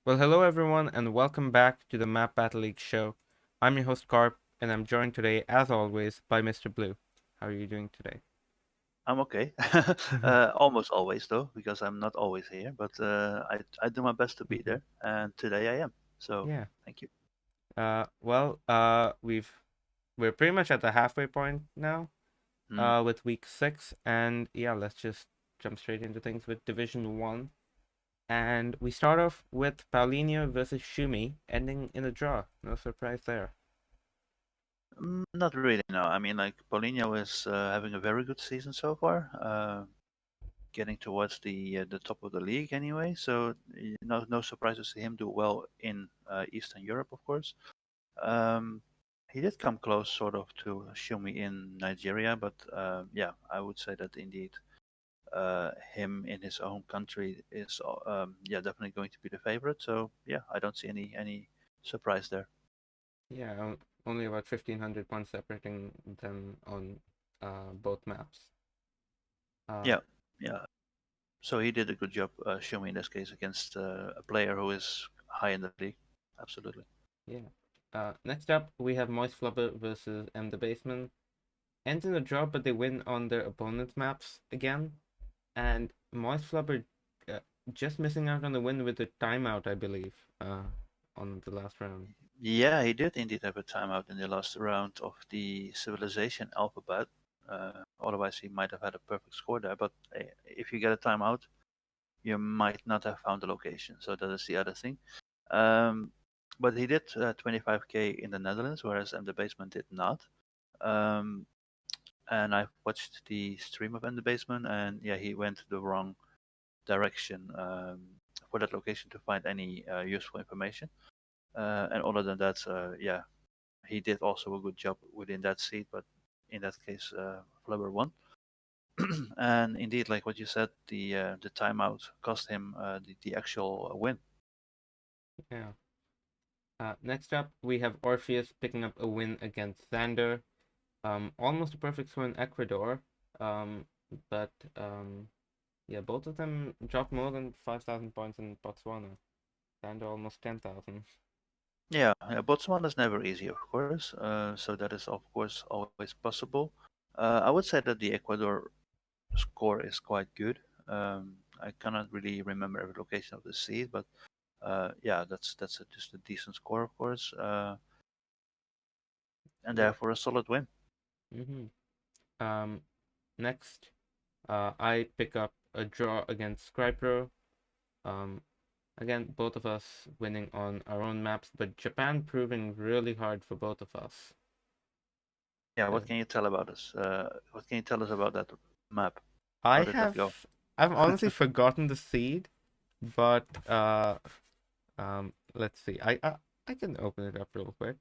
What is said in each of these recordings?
Well, hello everyone, and welcome back to the Map Battle League show. I'm your host Carp, and I'm joined today, as always, by MrBlue. How are you doing today? I'm okay. Almost always though, because I'm not always here. But I do my best to be Mhm. there, and today I am. So Yeah. thank you. We're pretty much at the halfway point now. Mm. With week 6, and yeah, let's just jump straight into things with Division 1. And we start off with Paulinho versus Shumi, ending in a draw. No surprise there. Not really. No, I mean like Paulinho is having a very good season so far. Getting towards the top of the league anyway. So no surprise to see him do well in Eastern Europe, of course. Um, he did come close, sort of, to Shumi in Nigeria, but yeah, I would say that indeed him in his own country is yeah, definitely going to be the favorite. So yeah, I don't see any surprise there. Yeah, only about 1,500 points separating them on both maps. Uh, Yeah, yeah. So he did a good job, showing in this case against a player who is high in the league. Absolutely. Yeah. Next up, we have Moist Flubber versus M the Baseman. Ends in a draw, but they win on their opponent's maps again. And Moist Flubber uh, just missing out on the win with a timeout, I believe, on the last round. Yeah, he did indeed have a timeout in the last round of the Civilization Alphabet. Otherwise, he might have had a perfect score there. But if you get a timeout, you might not have found the location. So that is the other thing. Um, but he did 25K in the Netherlands, whereas M the Basement did not. Um, and I watched the stream of M the Basement, and yeah, he went the wrong direction for that location to find any useful information. And other than that, yeah, he did also a good job within that seat, but in that case, Flubber won. And indeed, like what you said, the timeout cost him the actual win. Yeah. Next up, we have Orpheus picking up a win against Xander. Almost a perfect score in Ecuador. Um, but yeah, both of them dropped more than 5,000 points in Botswana. Xander almost 10,000. Yeah, yeah, Botswana is never easy, of course. So that is, of course, always possible. I would say that the Ecuador score is quite good. I cannot really remember every location of the seed, but yeah, just a decent score, of course, and Yeah. therefore a solid win. Mm-hmm. Um, Next, I pick up a draw against Skypro. Um, Again, both of us winning on our own maps, but Japan proving really hard for both of us. Yeah, Uh, what can you tell about us? What can you tell us about that map? How I did that have, go? I've honestly forgotten the seed, but let's see. I can open it up real quick.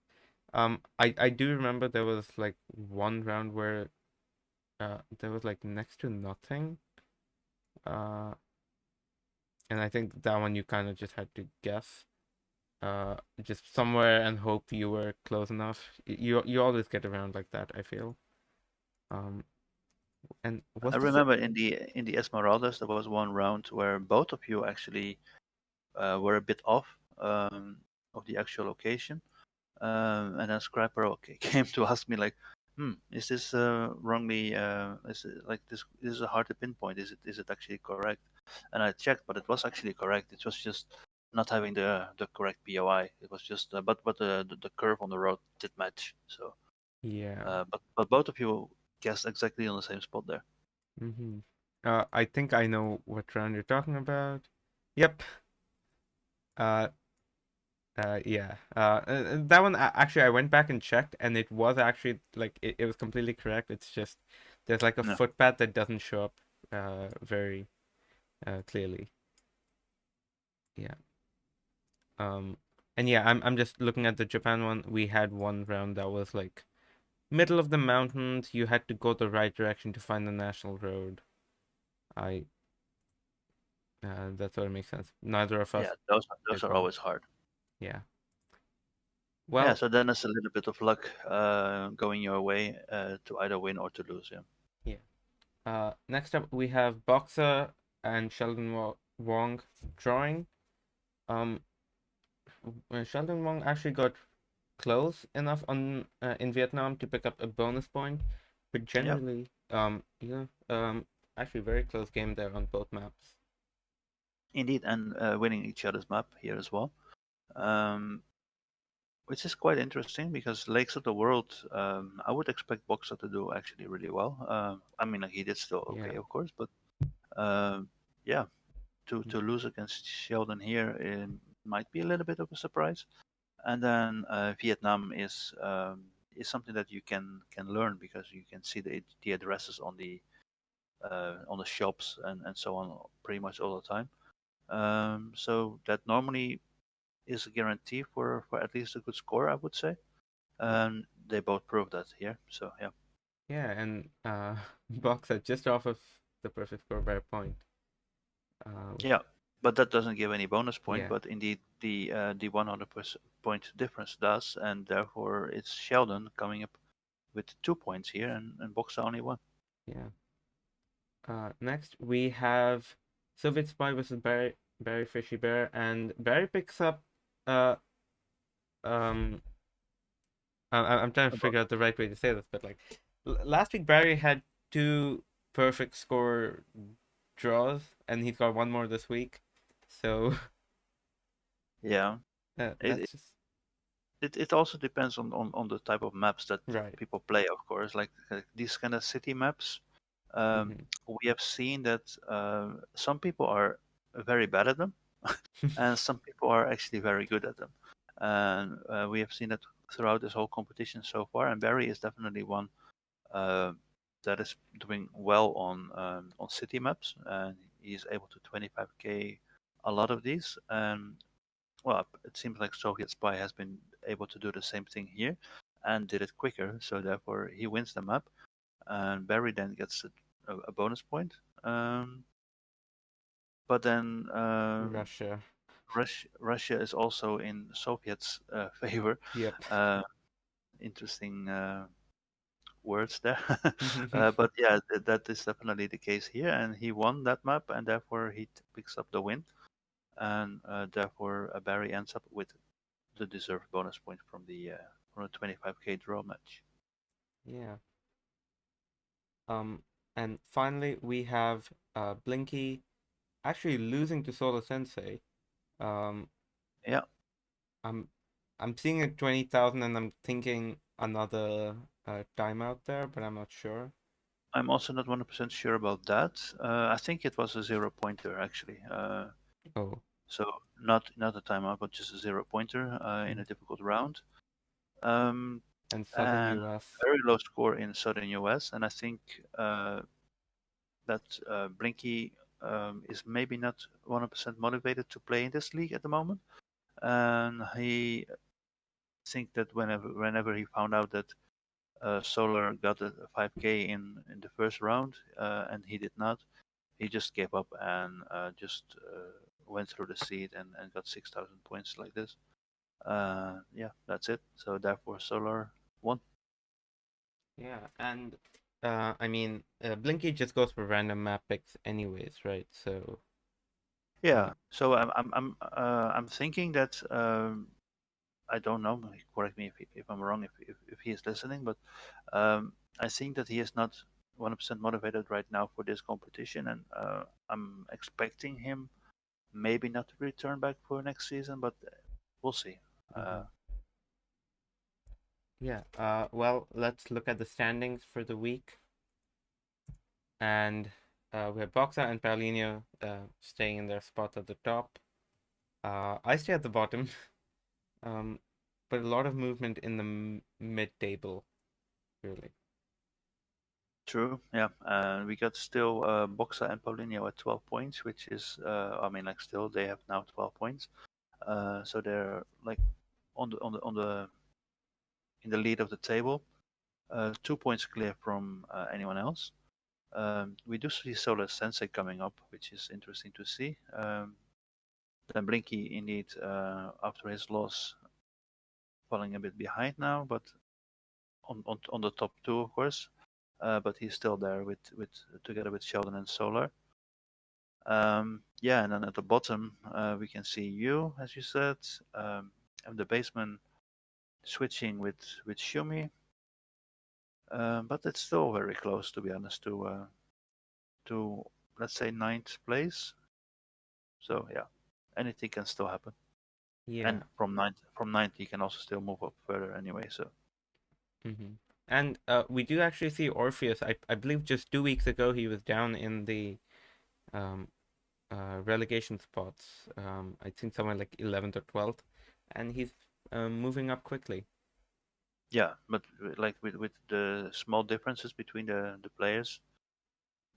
I do remember there was like one round where there was like next to nothing. Uh, and I think that one you kind of just had to guess. Just somewhere and hope you were close enough. You always get around like that, I feel. Um, and I was this remember in the Esmeraldas there was one round where both of you actually were a bit off of the actual location. And then Scrapper came to ask me like, is this wrongly? Is it like this? This is hard to pinpoint. Is it actually correct? And I checked, but it was actually correct. It was just not having the correct POI. It was just, but the curve on the road did match. So, Yeah. but both of you guessed exactly on the same spot there. Mm-hmm. I think I know what round you're talking about. Yep. Uh, yeah. That one actually I went back and checked, and it was actually like it was completely correct. It's just there's like a No. footpath that doesn't show up very clearly. Yeah. Um, and yeah, I'm just looking at the Japan one. We had one round that was like middle of the mountains. You had to go the right direction to find the national road. I That sort of makes sense. Neither of Yeah, us those did are well. always hard. Yeah. Yeah, Well, so then it's a little bit of luck going your way to either win or to lose. Yeah. yeah. Next up we have Boxer and Wong drawing. Um, Sheldon Wong actually got close enough on in Vietnam to pick up a bonus point, but Yeah, generally, actually very close game there on both maps. indeed, and winning each other's map here as well. Um, which is quite interesting because Lakes of the World, I would expect Boxer to do actually really well. I mean, like he did still Yeah. okay, of course, but um, yeah, to lose against Sheldon here might be a little bit of a surprise. And then Vietnam is something that you can learn because you can see the addresses on the shops and so on pretty much all the time. So that normally is a guarantee for at least a good score, I would say. Yeah. And they both proved that here. So yeah, Yeah, and Boxer just off of the perfect score by a point. Which yeah. But that doesn't give any bonus point. yeah, But indeed, the 100 point difference does, and therefore it's Sheldon coming up with 2 points here, and Boxer only one. yeah. Next we have Soviet Spy versus Barry Fishy Bear, and Barry picks up. Uh, um, I'm trying to About figure out the right way to say this, but like last week Barry had two perfect score draws, and he's got one more this week. So yeah, that's it, just it also depends on the type of maps that right. people play, of course. Like these kind of city maps, Hmm. we have seen that some people are very bad at them, and some people are actually very good at them. And we have seen that throughout this whole competition so far. And Barry is definitely one uh, that is doing well on city maps, and he's able to 25k a lot of these. And well, it seems like Soviet Spy has been able to do the same thing here, and did it quicker. So therefore, he wins the map, and Barry then gets a bonus point. Um, but then Russia. Russia is also in Soviets' favor. Yep. Uh, interesting words there. But yeah, that is definitely the case here, and he won that map, and therefore he picks up the win, and therefore Barry ends up with the deserved bonus point from the 25k draw match. Yeah. Um, and finally we have Blinky actually losing to Solo Sensei. Um, Yeah, I'm I'm seeing a 20,000 and I'm thinking another timeout there, but I'm not sure. I'm also not 100% sure about that. I think it was a 0 pointer actually. Oh, So not a timeout, but just a 0 pointer in mhm. a difficult round. Um, And Southern and US. very low score in Southern US. And I think that Blinky is maybe not 100% motivated to play in this league at the moment. And he think that whenever he found out that Solar got a 5k in the first round and he did not, he just gave up and just went through the seed and got 6,000 points like this. Yeah, that's it. So therefore, Solar won. Yeah, and I mean, Blinky just goes for random map picks anyways, right? So, uh, Yeah. So I'm thinking that I don't know. Correct me if I'm wrong if he is listening, but I think that he is not 100% motivated right now for this competition, and I'm expecting him maybe not to return back for next season, but we'll see. Uh, mhm. Yeah. Well, let's look at the standings for the week, and we have Boxa and Paulinho staying in their spot at the top. I stay at the bottom. Um, but a lot of movement in the mid-table, really. True, yeah. We got still Boxa and Paulinho at 12 points, which is, I mean, like still they have now 12 points. So they're like on the in the lead of the table, 2 points clear from anyone else. We do see Solar Sensei coming up, which is interesting to see. Then Blinky, indeed, after his loss, falling a bit behind now, but on the top two, of course. But he's still there with together with Sheldon and Solar. Yeah, and then at the bottom we can see you, as you said, and the basement switching with Shumi, but it's still very close, to be honest, to let's say ninth place. So yeah, anything can still happen. Yeah. And from ninth you can also still move up further anyway. So And we do actually see Orpheus. I believe just 2 weeks ago he was down in the um relegation spots. I think somewhere like 11th or 12th, and he's moving up quickly. yeah, but like with the small differences between the players,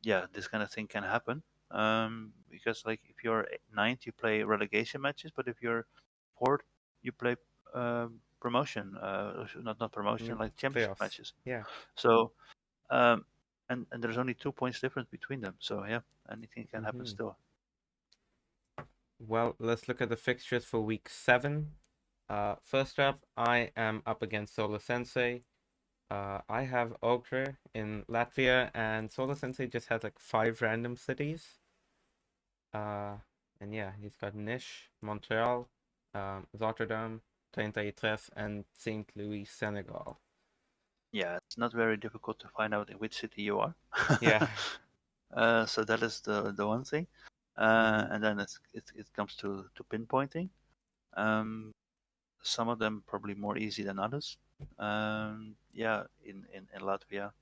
yeah, this kind of thing can happen. Because like if you're ninth, you play relegation matches, but if you're fourth, you play promotion, not promotion, Yep. like championship Playoffs. matches. Yeah. So um, and there's only 2 points difference between them. So yeah, anything can happen hmm still. Well, let's look at the fixtures for week 7. First up, I am up against Solo Sensei. I have Ogre in Latvia, and Solo Sensei just has like 5 random cities. Uh, and yeah, he's got Niš, Montreal, Rotterdam, 33, and Saint Louis, Senegal. Yeah, it's not very difficult to find out in which city you are. Yeah. So that is the one thing. hmm And then it comes to pinpointing. Um, some of them probably more easy than others. Yeah, in Latvia,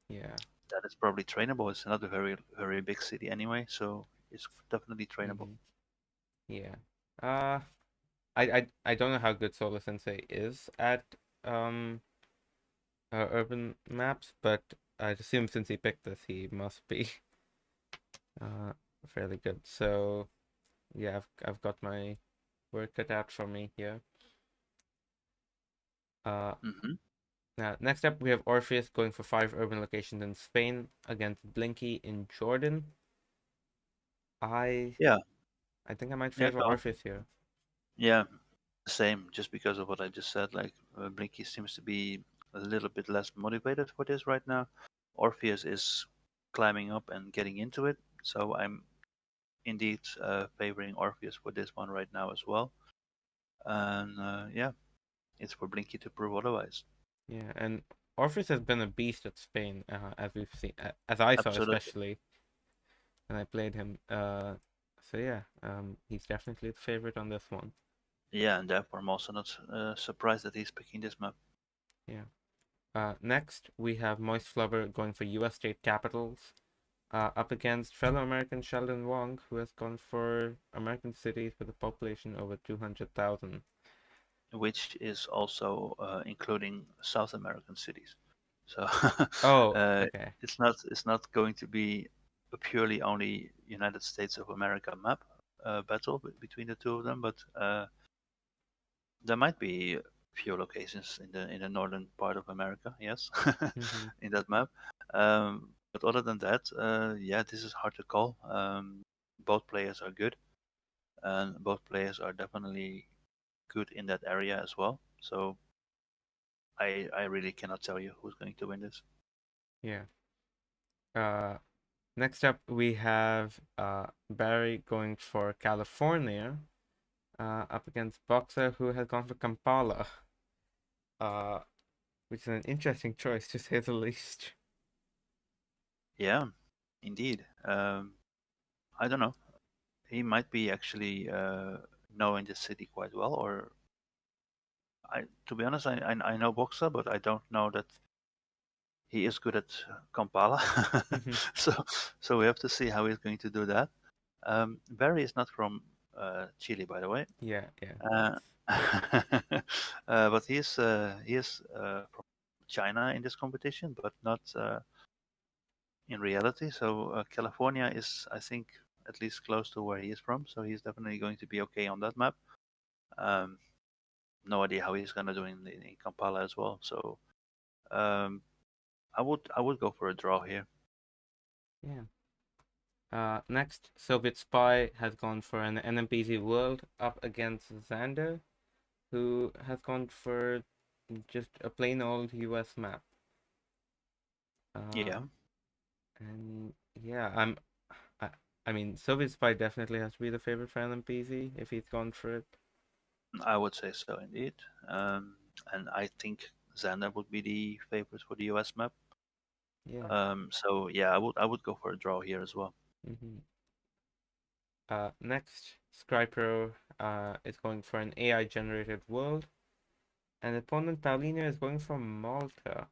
Yeah. that is probably trainable. It's not a very big city anyway, so it's definitely trainable. hmm Yeah. Uh, I don't know how good Solo Sensei is at um urban maps, but I'd assume since he picked this, he must be uh fairly good. So yeah, I've got my work cut out for me here. Uh, Hmm. Now next up we have Orpheus going for 5 urban locations in Spain against Blinky in Jordan. I Yeah, I think I might yeah, favor go on. Orpheus here. Yeah, same. Just because of what I just said, like Blinky seems to be a little bit less motivated for this right now. Orpheus is climbing up and getting into it, so I'm indeed favoring Orpheus for this one right now as well. And yeah, it's for Blinky to prove otherwise. Yeah, and Orpheus has been a beast at Spain, as we've seen, as I saw Absolutely. especially when I played him. So yeah, he's definitely the favorite on this one. Yeah, and therefore I'm also not surprised that he's picking this map. Yeah. Next we have Moist Flubber going for U.S. state capitals, up against fellow American Sheldon Wong, who has gone for American cities with a population over 200,000. Which is also including South American cities. So Oh, uh, okay. it's not going to be a purely only United States of America map battle between the two of them, but there might be a few locations in the northern part of America, yes, hmm in that map. But other than that, yeah, this is hard to call. Both players are good, and both players are definitely good in that area as well. So I really cannot tell you who's going to win this. Yeah. Uh, Next up we have Barry going for California, up against Boxer, who has gone for Kampala. Uh, which is an interesting choice to say the least. Yeah, indeed. I don't know. He might be actually knowing the city quite well, or to be honest, I know Boxer, but I don't know that he is good at Kampala. so so we have to see how he's going to do that. Barry is not from Chile, by the way, Yeah, yeah, uh, but he is from China in this competition, but not in reality. So California is, I think, at least close to where he is from. So he's definitely going to be okay on that map. Um, no idea how he's gonna do in Kampala as well. So um, I would go for a draw here. yeah. Next, Soviet Spy has gone for an NMPZ World up against Xander, who has gone for just a plain old US map. Uh, Yeah, and yeah, I mean, Soviet Spy definitely has to be the favorite for NPC if he's gone for it. I would say so indeed. And I think Xander would be the favorite for the US map. Yeah. So yeah, I would go for a draw here as well. hmm Next, Scrypro is going for an AI generated world, and opponent Paulina is going for Malta.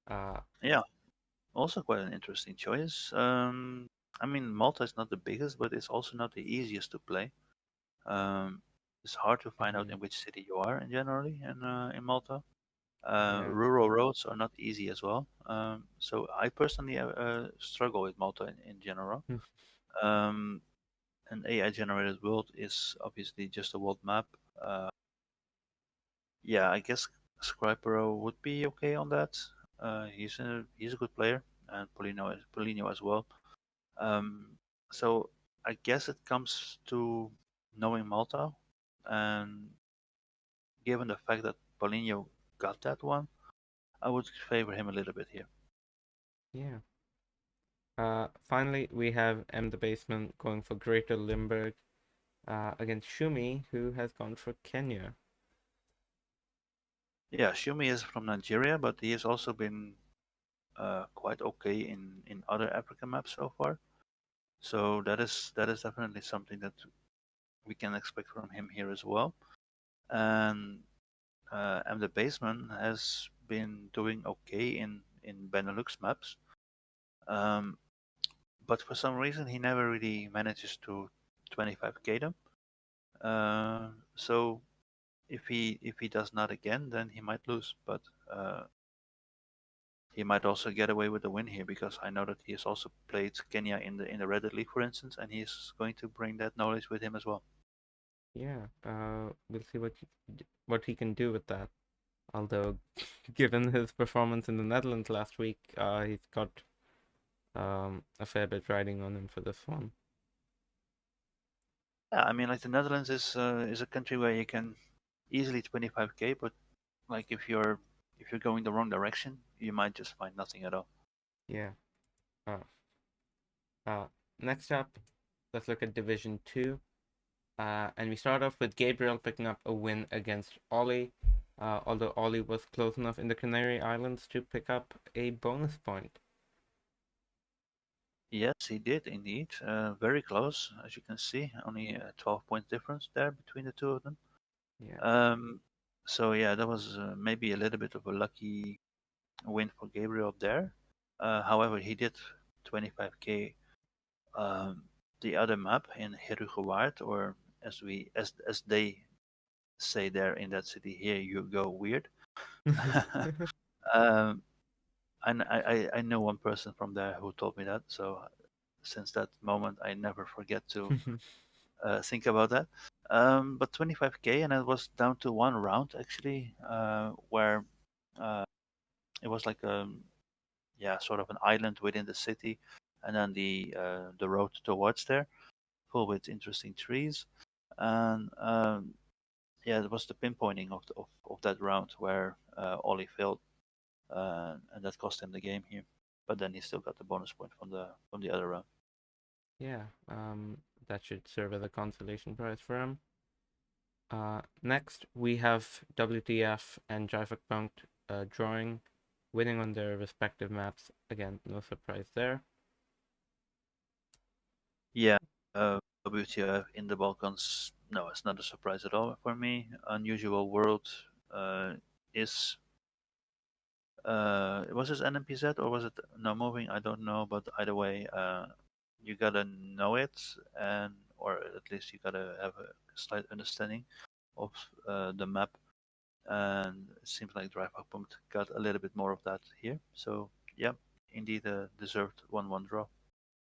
Uh, Yeah, also quite an interesting choice. I mean, Malta is not the biggest, but it's also not the easiest to play. Um, it's hard to find out mhm, in which city you are in generally in Malta. Yeah. Rural roads are not easy as well. So I personally struggle with Malta in general. Um, an AI generated world is obviously just a world map. Uh, yeah, I guess Scripero would be okay on that. He's a good player, and Polino as well. Um, so I guess it comes to knowing Malta, and given the fact that Paulinho got that one, I would favor him a little bit here. Yeah. Finally, we have M the Basement going for Greater Limburg against Shumi, who has gone for Kenya. Yeah, Shumi is from Nigeria, but he has also been quite okay in other African maps so far. So that is definitely something that we can expect from him here as well. And the Baseman has been doing okay in Benelux maps, um, but for some reason he never really manages to 25k them. So if he does not again, then he might lose. But uh, he might also get away with the win here because I know that he has also played Kenya in the Reddit League, for instance, and he's going to bring that knowledge with him as well. Yeah, we'll see what he can do with that. Although, given his performance in the Netherlands last week, he's got a fair bit riding on him for this one. Yeah, I mean, like the Netherlands is a country where you can easily 25k, but like if you're going the wrong direction, you might just find nothing at all. Yeah. Uh, uh, Next up, let's look at Division 2. And we start off with Gabriel picking up a win against Ollie, although Ollie was close enough in the Canary Islands to pick up a bonus point. Yes, he did indeed. Very close, as you can see. Only a 12-point difference there between the two of them. Yeah. Um, so yeah, that was maybe a little bit of a lucky win for Gabriel there. However, he did 25k um, the other map in Herugewaard, or as they say there in that city, here you go weird. um, and I know one person from there who told me that. So since that moment, I never forget to think about that. But 25k, and it was down to one round actually, where uh, it was like yeah, sort of an island within the city, and then the road towards there, full with interesting trees, and yeah, it was the pinpointing of that round where Ollie failed, and that cost him the game here. But then he still got the bonus point from the other round. Yeah, that should serve as a consolation prize for him. Next, we have WTF and Jivak Punked drawing, winning on their respective maps. Again, no surprise there. Yeah, WTF in the Balkans. No, it's not a surprise at all for me. Unusual World uh, is was this NMPZ or was it no moving? I don't know, but either way, you gotta know it, and or at least you gotta have a slight understanding of the map. And it seems like Drive-Up got a little bit more of that here. So yeah, indeed a deserved 1-1 draw.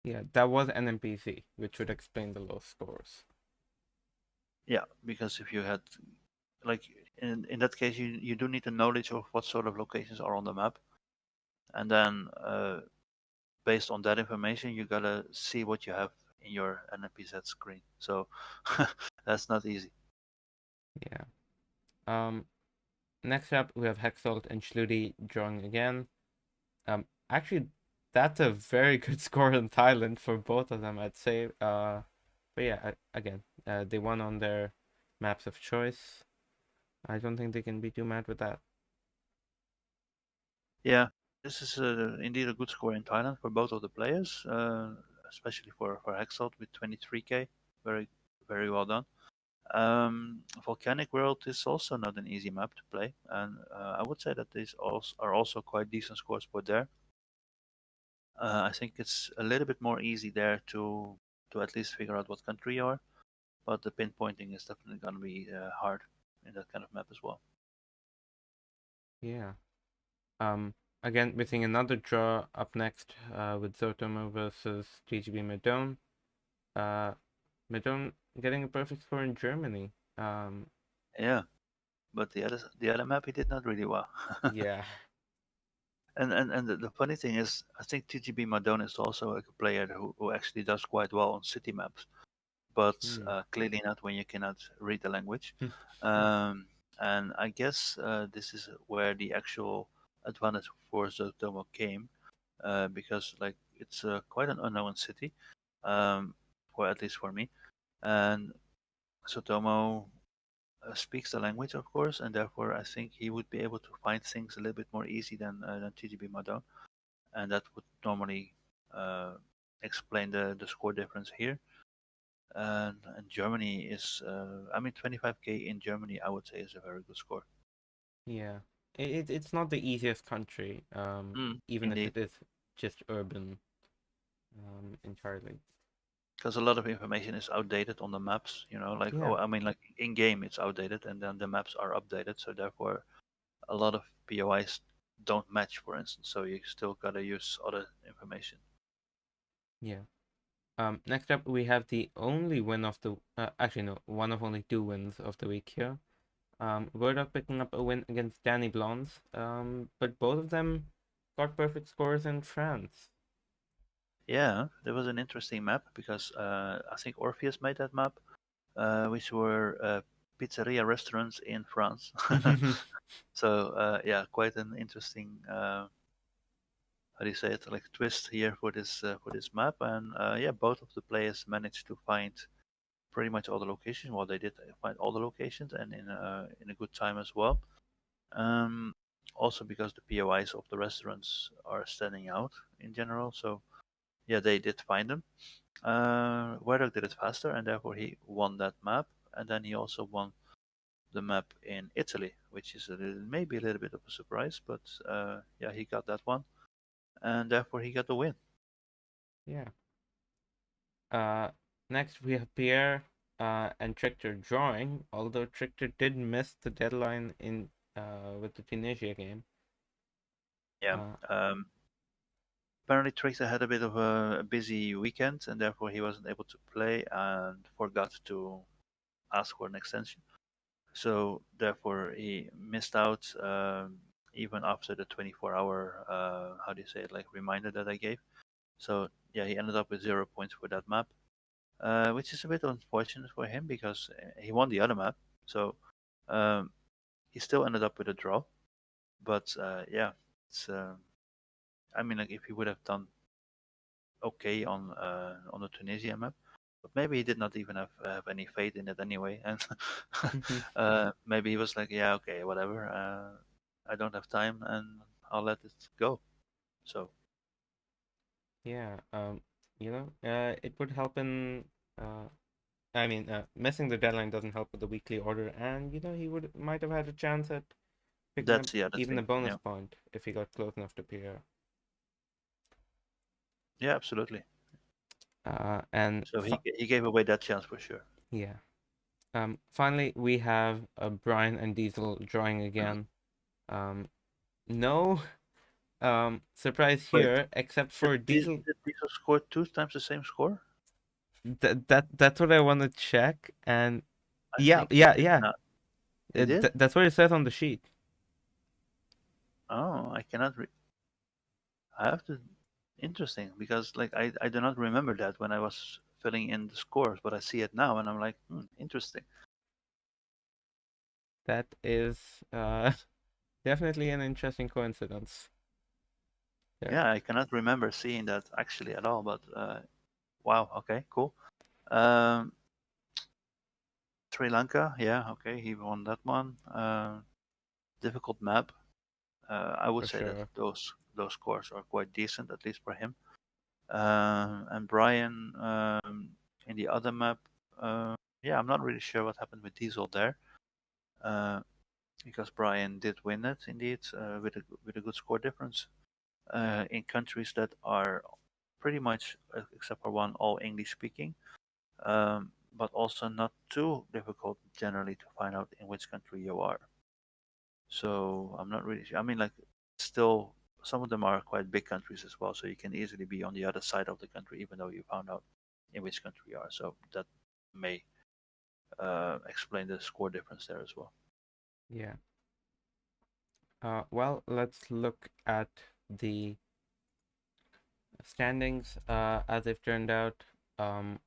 Yeah, that was an NPC, which would explain the low scores. Yeah, because if you had like in that case, you do need the knowledge of what sort of locations are on the map, and then based on that information, you gotta see what you have in your NPZ screen. So that's not easy. Yeah. Um, Next up, we have Hexalt and Schluty drawing again. Actually, that's a very good score in Thailand for both of them, I'd say. But yeah, again, they won on their maps of choice. I don't think they can be too mad with that. Yeah, this is indeed a good score in Thailand for both of the players, especially for Hexalt with 23k. Very, very well done. Volcanic World is also not an easy map to play, and I would say that these are also quite decent scores for there. I think it's a little bit more easy there to at least figure out what country you are, but the pinpointing is definitely going to be hard in that kind of map as well. Yeah. Um, Again, we're seeing another draw up next with Zotomo versus TGB Medon. Uh, Medon getting a perfect score in Germany. Yeah, but the other map he did not really well. Yeah. And the funny thing is, I think TGB Madone is also a player who actually does quite well on city maps, but Hmm. clearly not when you cannot read the language. Um, and I guess this is where the actual advantage for Zotomo came, because like it's quite an unknown city, um, or at least for me. And Zotomo speaks the language, of course, and therefore I think he would be able to find things a little bit more easy than TGB Madone, and that would normally uh, explain the score difference here. And Germany is, I mean, 25k in Germany, I would say, is a very good score. Yeah. It's not the easiest country, even if Indeed, it is just urban, entirely. because a lot of information is outdated on the maps. Like, Yeah. oh, I mean, like in game it's outdated, and then the maps are updated. So therefore, a lot of POIs don't match, for instance. So you still gotta use other information. Yeah. Next up, we have the only win of the actually no, one of only two wins of the week here. Word picking up a win against Danny Blondes. But both of them got perfect scores in France. Yeah, there was an interesting map because I think Orpheus made that map, which were pizzeria restaurants in France. So yeah, quite an interesting how do you say it, like twist here for this map. And yeah, both of the players managed to find pretty much all the locations. Well, they did find all the locations and in a good time as well. Um, Also because the POIs of the restaurants are standing out in general. So yeah, they did find them. Werdock did it faster, and therefore he won that map. And then he also won the map in Italy, which is maybe a little bit of a surprise, but yeah, he got that one, and therefore he got the win. Yeah. Uh, Next we have Pierre and Trictor drawing, although Trictor did miss the deadline in with the Tunisia game. Yeah. Uh, Apparently, Trixter had a bit of a busy weekend, and therefore he wasn't able to play and forgot to ask for an extension. So therefore he missed out even after the 24-hour how do you say it, like reminder that I gave. So yeah, he ended up with 0 points for that map, which is a bit unfortunate for him because he won the other map. So um, he still ended up with a draw. But yeah, it's I mean, like if he would have done okay on the Tunisia map, but maybe he did not even have any faith in it anyway, and maybe he was like, yeah, okay, whatever. I don't have time, and I'll let it go. So yeah. It would help in. Uh, I mean, missing the deadline doesn't help with the weekly order, and he might have had a chance at picking up that's the other even a thing. bonus Yeah, point if he got close enough to Pierre. yeah, absolutely. And So he gave away that chance for sure. yeah. Finally, we have Brian and Diesel drawing again. Um, no surprise Wait, here, except did, for did, Diesel. did Diesel score two times the same score? That's what I want to check. And I yeah, think he yeah, did yeah. not. He did. That's what it says on the sheet. Oh, I cannot. I have to. Interesting, because like I do not remember that when I was filling in the scores, but I see it now, and I'm like, interesting. That is definitely an interesting coincidence. there. Yeah, I cannot remember seeing that actually at all. But wow, okay, cool. Um, Sri Lanka, yeah, okay, he won that one. Difficult map. I would For say that sure. those scores are quite decent, at least for him. And Brian in the other map, yeah, I'm not really sure what happened with Diesel there, uh, because Brian did win it indeed with a good score difference in countries that are pretty much, except for one, all English speaking, but also not too difficult generally to find out in which country you are. So I'm not really sure. I mean, like, still, some of them are quite big countries as well, so you can easily be on the other side of the country, even though you found out in which country you are. So that may explain the score difference there as well. Yeah. Well, let's look at the standings as they've turned out. Um,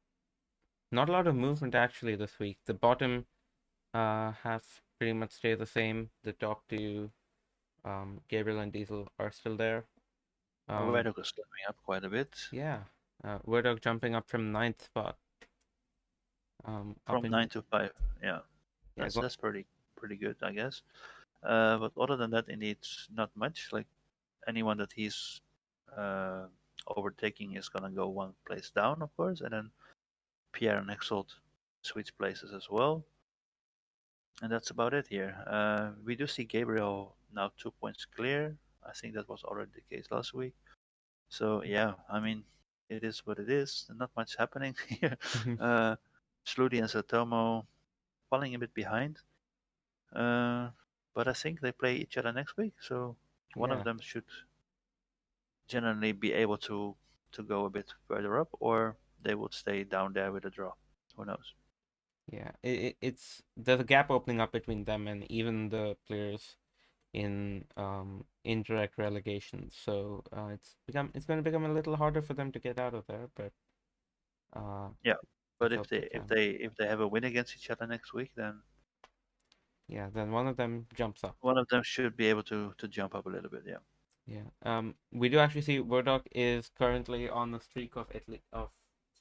Not a lot of movement actually this week. The bottom have pretty much stayed the same. The top two, Gabriel and Diesel, are still there. Um, Redok is climbing up quite a bit yeah, Wordog jumping up from ninth spot, up from into 9 to 5. Yeah, yeah, that's pretty good, I guess. But other than that, indeed, not much. Like anyone that he's uh, overtaking is gonna go one place down, of course, and then Pierre and Exalt switch places as well. And that's about it here. We do see Gabriel now 2 points clear. I think that was already the case last week. So yeah, I mean, it is what it is. Not much happening here. Uh, Sludi and Satomo falling a bit behind. Uh, but I think they play each other next week, so one of yeah, them should generally be able to go a bit further up, or they would stay down there with a draw. Who knows? yeah. It's there's a gap opening up between them and even the players in indirect relegation. So it's going to become a little harder for them to get out of there. But uh, Yeah, but let's if hope they they if can. they if they have a win against each other next week, then Yeah, then one of them jumps up. one of them should be able to jump up a little bit. Yeah. Yeah. We do actually see Murdoch is currently on a streak of at least of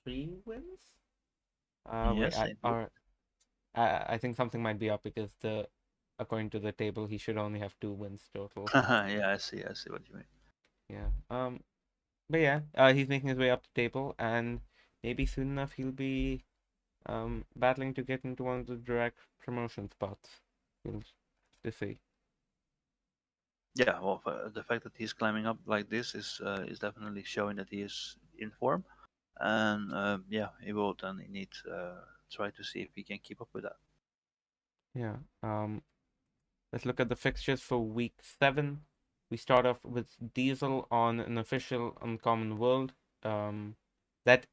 3 wins. We Yes, indeed. are I think something might be up because the according to the table he should only have 2 wins total. Yeah, I see what you mean. Yeah. But yeah, he's making his way up the table, and maybe soon enough he'll be battling to get into one of the direct promotion spots. We'll to see. Yeah, well, the fact that he's climbing up like this is definitely showing that he is in form, and yeah, he will then need try to see if he can keep up with that. Yeah. Let's look at the fixtures for week 7. We start off with Diesel on an official Uncommon World. Um, that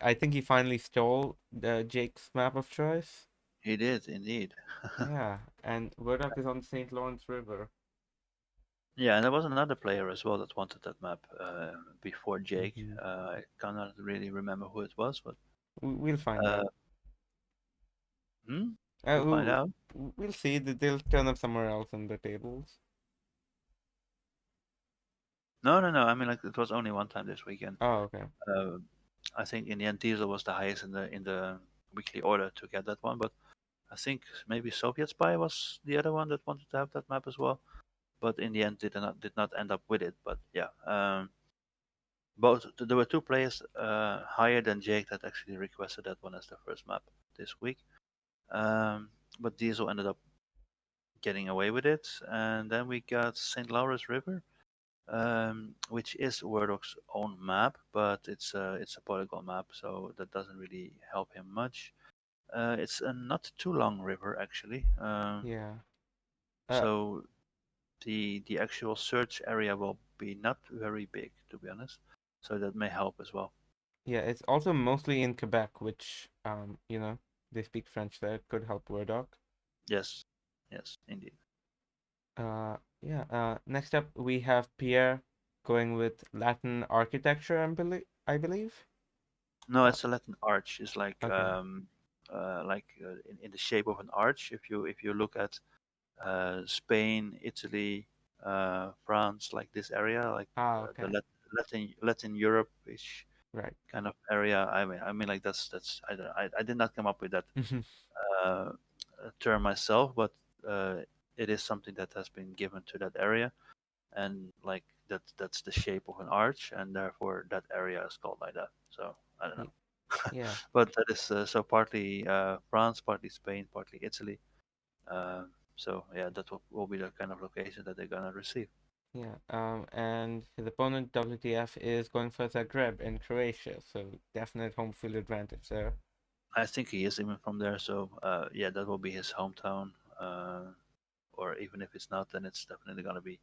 I think he finally stole the Jake's map of choice. He did indeed. Yeah, and Murdoch is on the St. Lawrence River. Yeah, and there was another player as well that wanted that map before Jake. Hmm. I cannot really remember who it was, but We'll find uh, out. hmm? Uh, We'll find we- out. we'll see that they'll turn up somewhere else in the tables. No, no, no. I mean, like it was only one time this weekend. Oh, okay. Uh, I think in the end Diesel was the highest in the weekly order to get that one, but I think maybe Soviet Spy was the other one that wanted to have that map as well, but in the end did not end up with it. But yeah, both there were two players higher than Jake that actually requested that one as the first map this week. But Diesel ended up getting away with it, and then we got St. Lawrence River, which is Wordog's own map, but it's a polygon map, so that doesn't really help him much. It's a not too long river actually, Yeah. Uh, so the actual search area will be not very big to be honest, so that may help as well. yeah. It's also mostly in Quebec, which they speak French there. It could help Murdoch. Yes, yes, indeed. Yeah. Next up we have Pierre going with Latin architecture. I believe. No, Uh, it's a Latin arch. It's okay. in the shape of an arch. If you look at Spain, Italy, France, like this area, like Ah, the okay. Latin Europe ish Right. kind of area. I mean, like that's I did not come up with that uh, term myself, but uh, it is something that has been given to that area, and like that's the shape of an arch, and therefore that area is called like that. So I don't know, Y- Yeah. but that is so partly France, partly Spain, partly Italy. Uh, so yeah, that will be the kind of location that they're gonna receive. Yeah. And his opponent WTF is going for Zagreb in Croatia, so definite home field advantage there. I think he is even from there, so yeah, that will be his hometown. Uh, or even if it's not, then it's definitely gonna be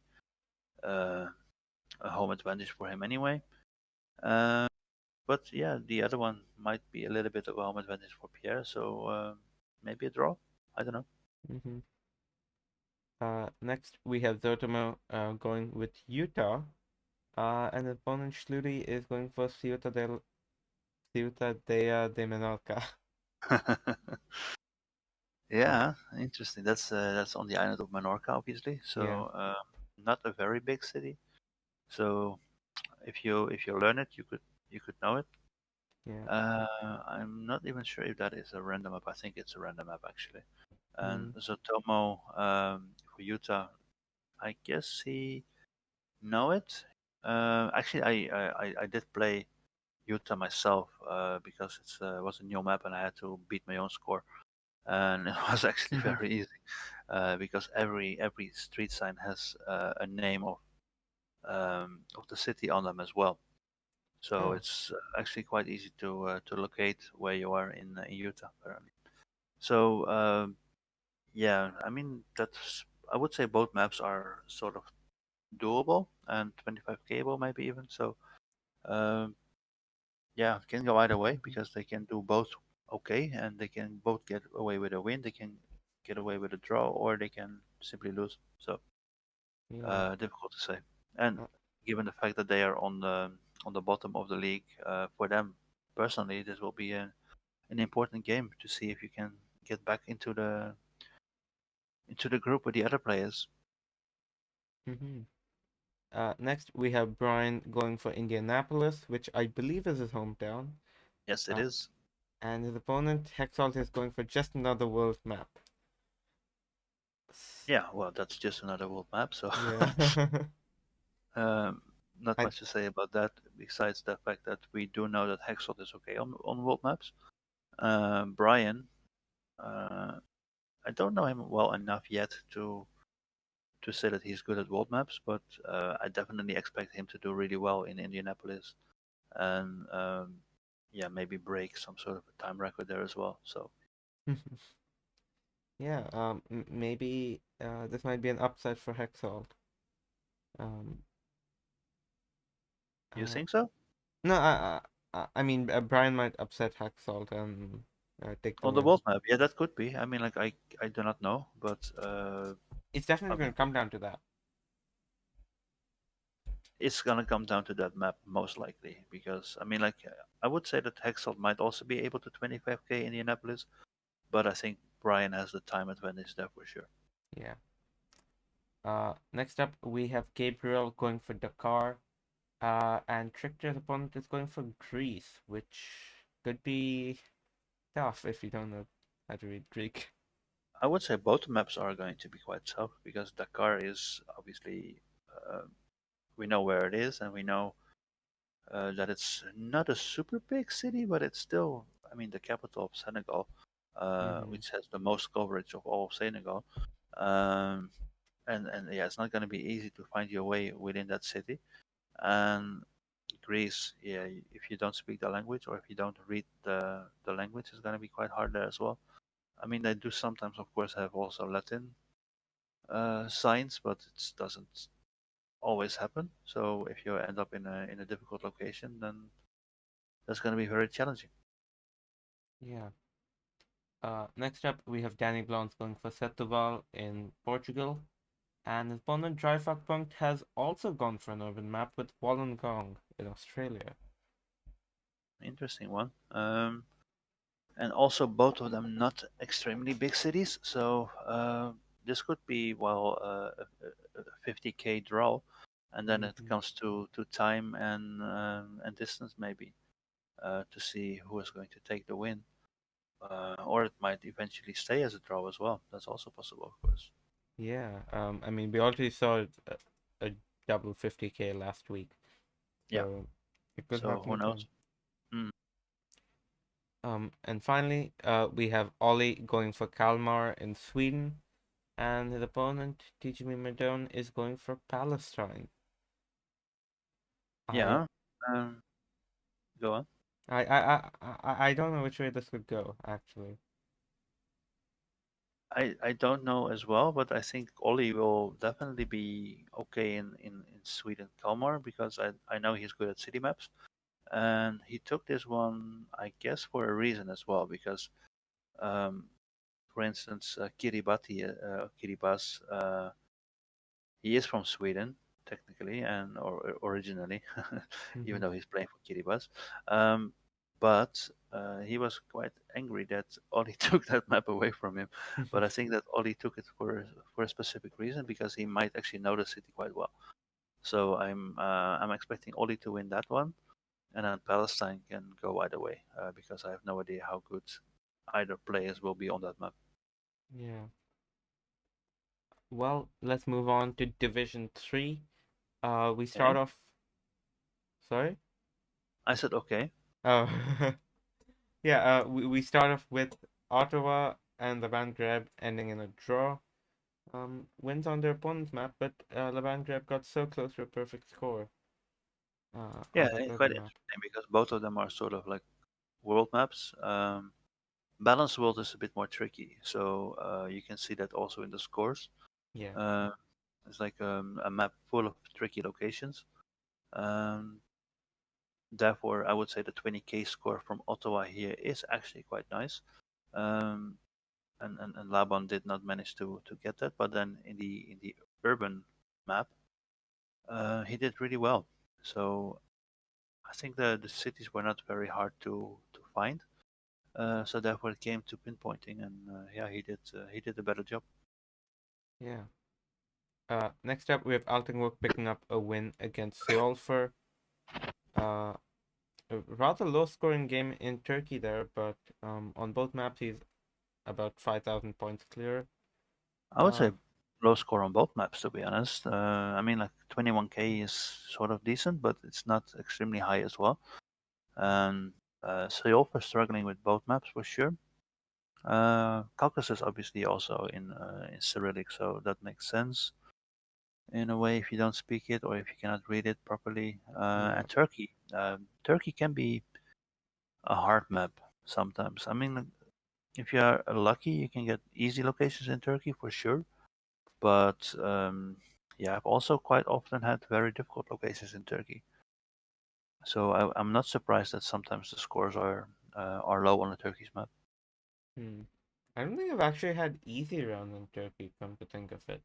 uh, a home advantage for him anyway. Uh, but yeah, the other one might be a little bit of a home advantage for Pierre, so maybe a draw. I don't know. Hmm. Next we have Zotomo going with Utah, and the opponent Schluty is going for Ciutadella de Menorca. Uh, Yeah, interesting. That's on the island of Menorca, obviously. yeah, So not a very big city. So if you learn it, you could know it. yeah. I'm not even sure if that is a random map. I think it's a random map actually. And Mm, Zotomo for Utah, I guess he know it. Actually, I did play Utah myself because it was a new map and I had to beat my own score, and it was actually mhm. very easy because every street sign has a name of the city on them as well. So Oh. it's actually quite easy to locate where you are in Utah, apparently. So yeah, I mean that's I would say both maps are sort of doable and 25k maybe even. So um, yeah, it can go either way Mhm. because they can do both okay, and they can both get away with a win. They can get away with a draw, or they can simply lose. So Yeah. difficult to say. And Uh, given the fact that they are on the bottom of the league, for them personally, this will be an important game to see if you can get back into the group with the other players. mhm. Next we have Brian going for Indianapolis, which I believe is his hometown. Yes, it Uh, is. and his opponent Hexalt is going for just another world map. Yeah, well, that's just another world map, so Yeah. um, not I much to say about that besides the fact that we do know that Hexot is okay on world maps. Brian, uh, I don't know him well enough yet to say that he's good at world maps, but I definitely expect him to do really well in Indianapolis and yeah, maybe break some sort of a time record there as well. So yeah, maybe this might be an upset for Hexalt. Um, you uh, think so? no, I mean Brian might upset Hexalt and take the On the win. world map, yeah, that could be. I mean, like I do not know, but It's I definitely going mean, to come down to that. it's gonna come down to that map most likely because I mean, like I would say that Hexel might also be able to 25k Indianapolis, but I think Brian has the time advantage there for sure. Yeah. Next up we have Gabriel going for Dakar. And Trickter's opponent is going for Greece, which could be tough if you don't know how to read Greek. I would say both maps are going to be quite tough because Dakar is obviously uh, we know where it is and we know that it's not a super big city, but it's still I mean the capital of Senegal, Mm-hmm. which has the most coverage of all of Senegal. Um, and yeah, it's not going to be easy to find your way within that city. And Greece, yeah, if you don't speak the language or if you don't read the language, it's going to be quite hard there as well. I mean, they do sometimes, of course, have also Latin signs, but it doesn't always happen. So if you end up in a difficult location, then that's going to be very challenging. Yeah. Next up, we have Danny Blondes going for Setúbal in Portugal, and his opponent Dryfuck has also gone for an urban map with Wollongong in Australia. Interesting one. And also both of them not extremely big cities, so this could be well a 50K draw, and then it Hmm. comes to time and distance maybe to see who is going to take the win. Or it might eventually stay as a draw as well. That's also possible, of course. Yeah. I mean, we already saw a double 50K last week, Yeah. so it could So happen who knows? again. Mm. And finally, we have Ollie going for Kalmar in Sweden, and his opponent, Tijimi Madone, is going for Palestine. I, Yeah. Um, Go on. I don't know which way this could go, actually. I don't know as well, but I think Ollie will definitely be okay in Sweden Kalmar because I know he's good at city maps. And he took this one, I guess, for a reason as well, because, um, for instance, Kiribati, he is from Sweden technically and or originally, even Hmm. though he's playing for Kiribati. Um, but he was quite angry that Ollie took that map away from him. But I think that Ollie took it for a specific reason because he might actually know the city quite well. So I'm expecting Ollie to win that one, and then Palestine can go either way because I have no idea how good either players will be on that map. Yeah. Well, let's move on to Division 3. We start Okay, off. Sorry? I said okay. Oh, yeah, we start off with Ottawa and the Van Greb ending in a draw. Wins on their opponent's map, but Laban Greb got so close to a perfect score Yeah, on that quite urban map. interesting because both of them are sort of like world maps. Balanced world is a bit more tricky, so you can see that also in the scores. Yeah, Uh, it's like a map full of tricky locations. Um, Therefore, I would say the 20K score from Ottawa here is actually quite nice. Um, and Laban did not manage to get that, but then in the urban map, he did really well. So I think the cities were not very hard to find. So therefore, it came to pinpointing, and yeah, he did a better job. yeah. Next up, we have Altenburg picking up a win against Seolfer. Uh, a rather low scoring game in Turkey there, but on both maps he's about 5,000 points clear. I would Uh, say low score on both maps, to be honest. I mean, like 21K is sort of decent, but it's not extremely high as well. And Seoul struggling with both maps for sure. Caucasus obviously also in Cyrillic, so that makes sense in a way if you don't speak it or if you cannot read it properly. yeah, And Turkey can be a hard map sometimes. I mean, if you are lucky, you can get easy locations in Turkey for sure. But yeah, I've also quite often had very difficult locations in Turkey. So I'm not surprised that sometimes the scores are low on the Turkish map. hmm. I don't think I've actually had easy rounds in Turkey, come to think of it.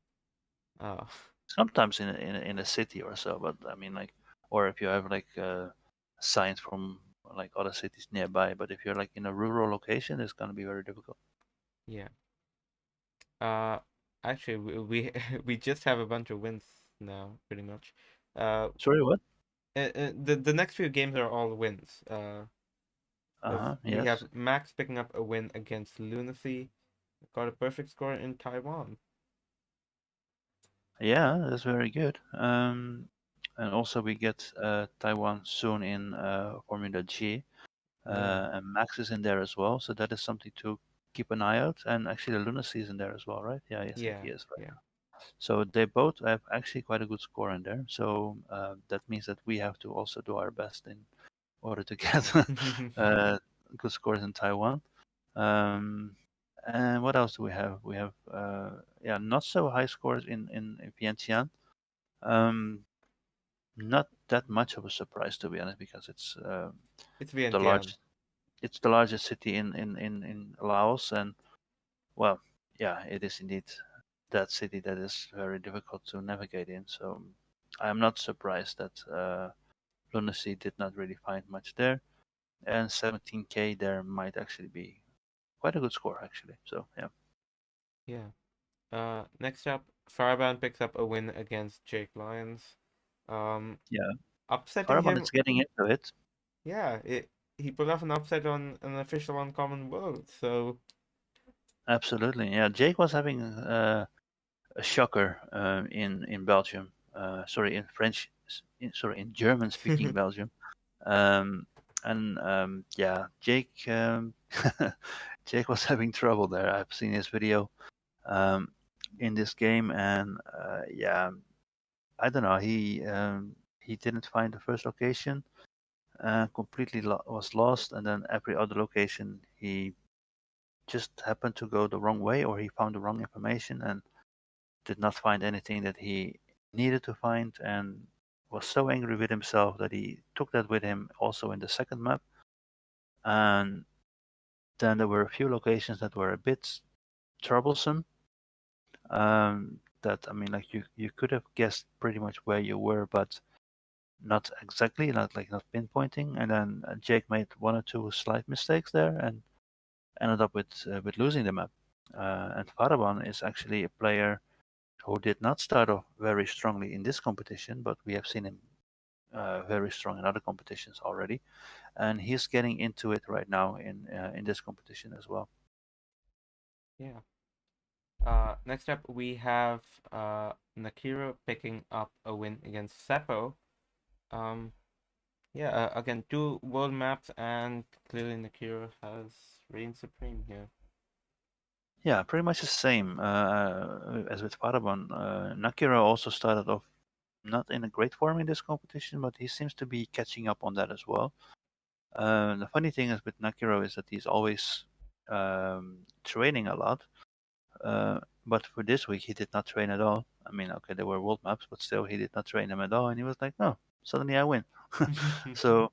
Uh, Sometimes in a city or so, but I mean like, or if you have like signs from like other cities nearby. But if you're like in a rural location, it's gonna be very difficult. yeah. Uh, actually, we we just have a bunch of wins now, pretty much. Uh, Sorry, what? the next few games are all wins. Uh-huh. We Yes. have Max picking up a win against Lunacy, got a perfect score in Taiwan. Yeah, that's very good. And also we get Taiwan soon in Formula G. Yeah, And Max is in there as well, so that is something to keep an eye out. And actually, Lunacy is in there as well, right? Yeah, I think yeah, he is. Right. yeah. So they both have actually quite a good score in there. So that means that we have to also do our best in order to get uh, good scores in Taiwan. Um, and what else do we have? We have yeah, not so high scores in Vientiane. Um, Not that much of a surprise to be honest, because It's the Vientiane. largest it's the largest city in Laos, and well, yeah, it is indeed that city that is very difficult to navigate in. So I am not surprised that Lunacy did not really find much there, and 17K there might actually be quite a good score actually. So yeah, Yeah. Next up, Farban picks up a win against Jake Lyons. Um, Yeah, Upsetting Farabon him. is getting into it. Yeah, he pulled off an upset on an official uncommon world. So Absolutely. Yeah, Jake was having a shocker in Belgium. Sorry, in French. Sorry, in German-speaking Belgium. And yeah, Jake Jake was having trouble there. I've seen his video um, in this game, and yeah, I don't know. He didn't find the first location, completely was lost, and then every other location he just happened to go the wrong way, or he found the wrong information and did not find anything that he needed to find, and was so angry with himself that he took that with him also in the second map. And then there were a few locations that were a bit troublesome. That I mean, like you could have guessed pretty much where you were, but not exactly, not pinpointing. And then Jake made one or two slight mistakes there and ended up with losing the map. And Faraban is actually a player who did not start off very strongly in this competition, but we have seen him very strong in other competitions already, and he's getting into it right now in this competition as well. yeah. Next up we have Nakira picking up a win against Seppo. Um, yeah. Again, two world maps, and clearly Nakira has reigned supreme here. Yeah, pretty much the same as with Faraban. Nakira also started off not in a great form in this competition, but he seems to be catching up on that as well. The funny thing is with Nakiro is that he's always training a lot, but for this week he did not train at all. I mean, okay, there were world maps, but still he did not train them at all, and he was like, "No, suddenly I win." So,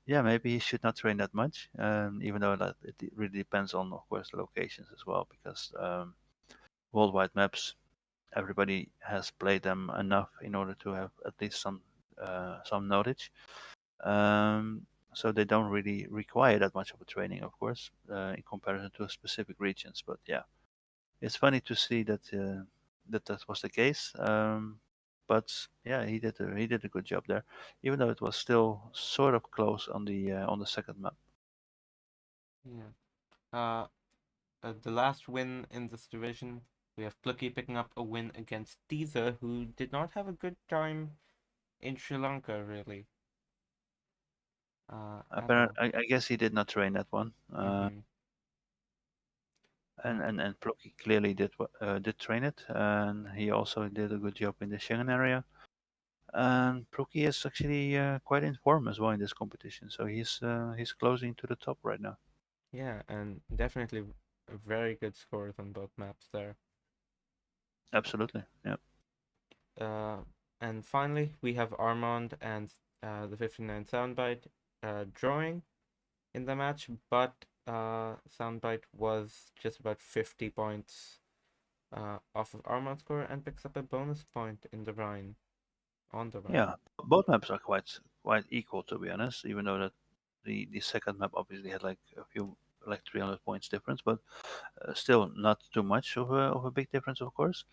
yeah, maybe he should not train that much, even though that it really depends on, of course, the locations as well, because worldwide maps, everybody has played them enough in order to have at least some knowledge. Um, so they don't really require that much of a training, of course, in comparison to specific regions. But yeah, it's funny to see that was the case. But yeah, he did a good job there, even though it was still sort of close on the second map. Yeah. Uh, the last win in this division, we have Plucky picking up a win against Teaser, who did not have a good time in Sri Lanka, really, at Apparently, all. I guess he did not train that one. Mm-hmm. And and Plocky clearly did train it, and he also did a good job in the Schengen area. And Plocky is actually quite in form as well in this competition, so he's closing to the top right now. Yeah, and definitely very good scores on both maps there. Absolutely, yeah, Uh, and finally, we have Armand and the 59 Soundbite drawing in the match, but Soundbite was just about 50 points off of Armand's score and picks up a bonus point in the Rhine, on the Rhine. yeah. Both maps are quite equal to be honest, even though that the second map obviously had like a few like 300 points difference, but still not too much of a big difference, of course.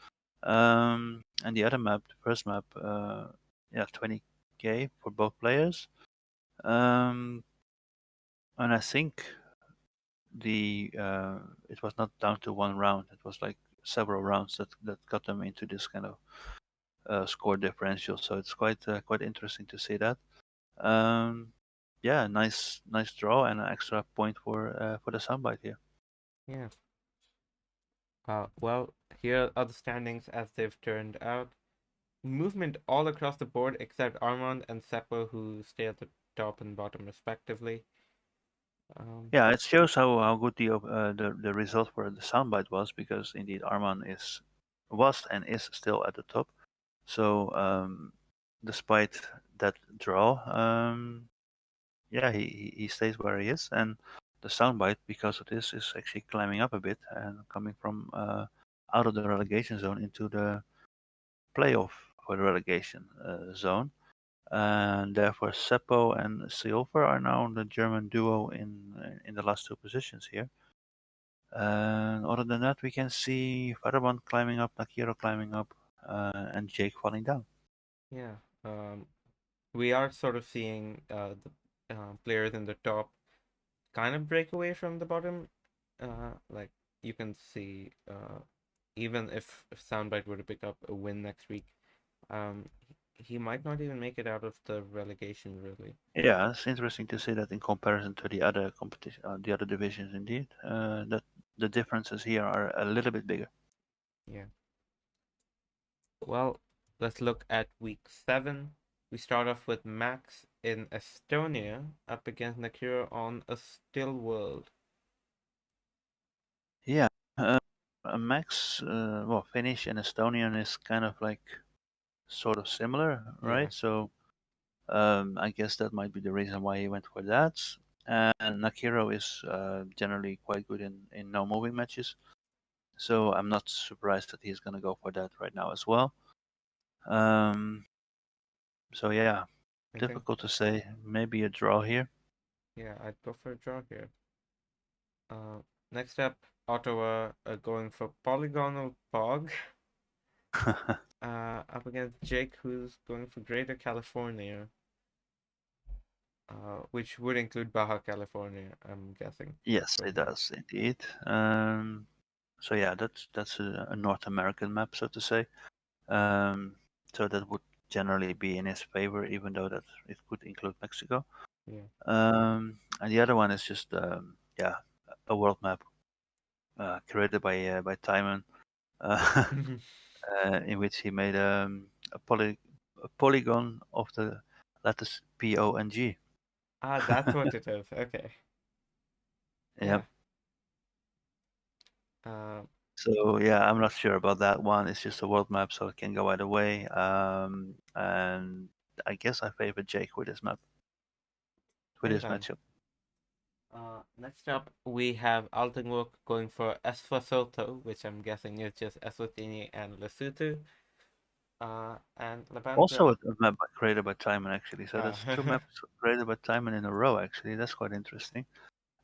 And the other map, the first map, yeah, 20k for both players. Um, and I think the it was not down to one round. It was like several rounds that got them into this kind of score differential. So it's quite interesting to see that. Um, yeah, nice draw and an extra point for the soundbite here. Yeah. Well, here are the standings as they've turned out. Movement all across the board except Armand and Seppo, who stay at the top and bottom respectively. Um, Yeah, it shows how good the result for the soundbite was because indeed Arman was and is still at the top. So despite that draw, yeah, he stays where he is, and the soundbite because of this is actually climbing up a bit and coming from out of the relegation zone into the playoff for the relegation zone. And therefore, Seppo and Silver are now the German duo in the last two positions here. And other than that, we can see Faraban climbing up, Nakiro climbing up, and Jake falling down. Yeah. We are sort of seeing the players in the top kind of break away from the bottom. Like you can see, even if Soundbite were to pick up a win next week, um, he might not even make it out of the relegation, really. Yeah, it's interesting to see that in comparison to the other competition, the other divisions, indeed, that the differences here are a little bit bigger. Yeah. Well, let's look at week 7. We start off with Max in Estonia up against Nakira on a still world. Yeah, Max, well, Finnish and Estonian is kind of like sort of similar, Yeah. right? So I guess that might be the reason why he went for that. And Nakiro is generally quite good in no moving matches, so I'm not surprised that he's going to go for that right now as well. Um, so yeah, I think, difficult to say. Maybe a draw here. yeah, I'd go for a draw here. Uh, Next up, Ottawa going for Polygonal Pog up against Jake, who's going for Greater California, which would include Baja California, I'm guessing. Yes, So it yeah, does indeed. So yeah, that's a North American map, so to say. Um, so that would generally be in his favor, even though that it could include Mexico. yeah. And the other one is just yeah, a world map created by Timon, uh, in which he made a polygon of the letters P O and G. Ah, that's what it is. Okay. Yeah. Yeah. Uh, So yeah, I'm not sure about that one. It's just a world map, so it can go either way. And I guess I favor Jake with this map, with Same this time. matchup. Next up, we have Altenburg going for Esfasoto, which I'm guessing is just Eswatini and Lesotho. And Also, Lepanto. a map created by Timon actually. So Uh, that's two maps created by Timon in a row. Actually, that's quite interesting.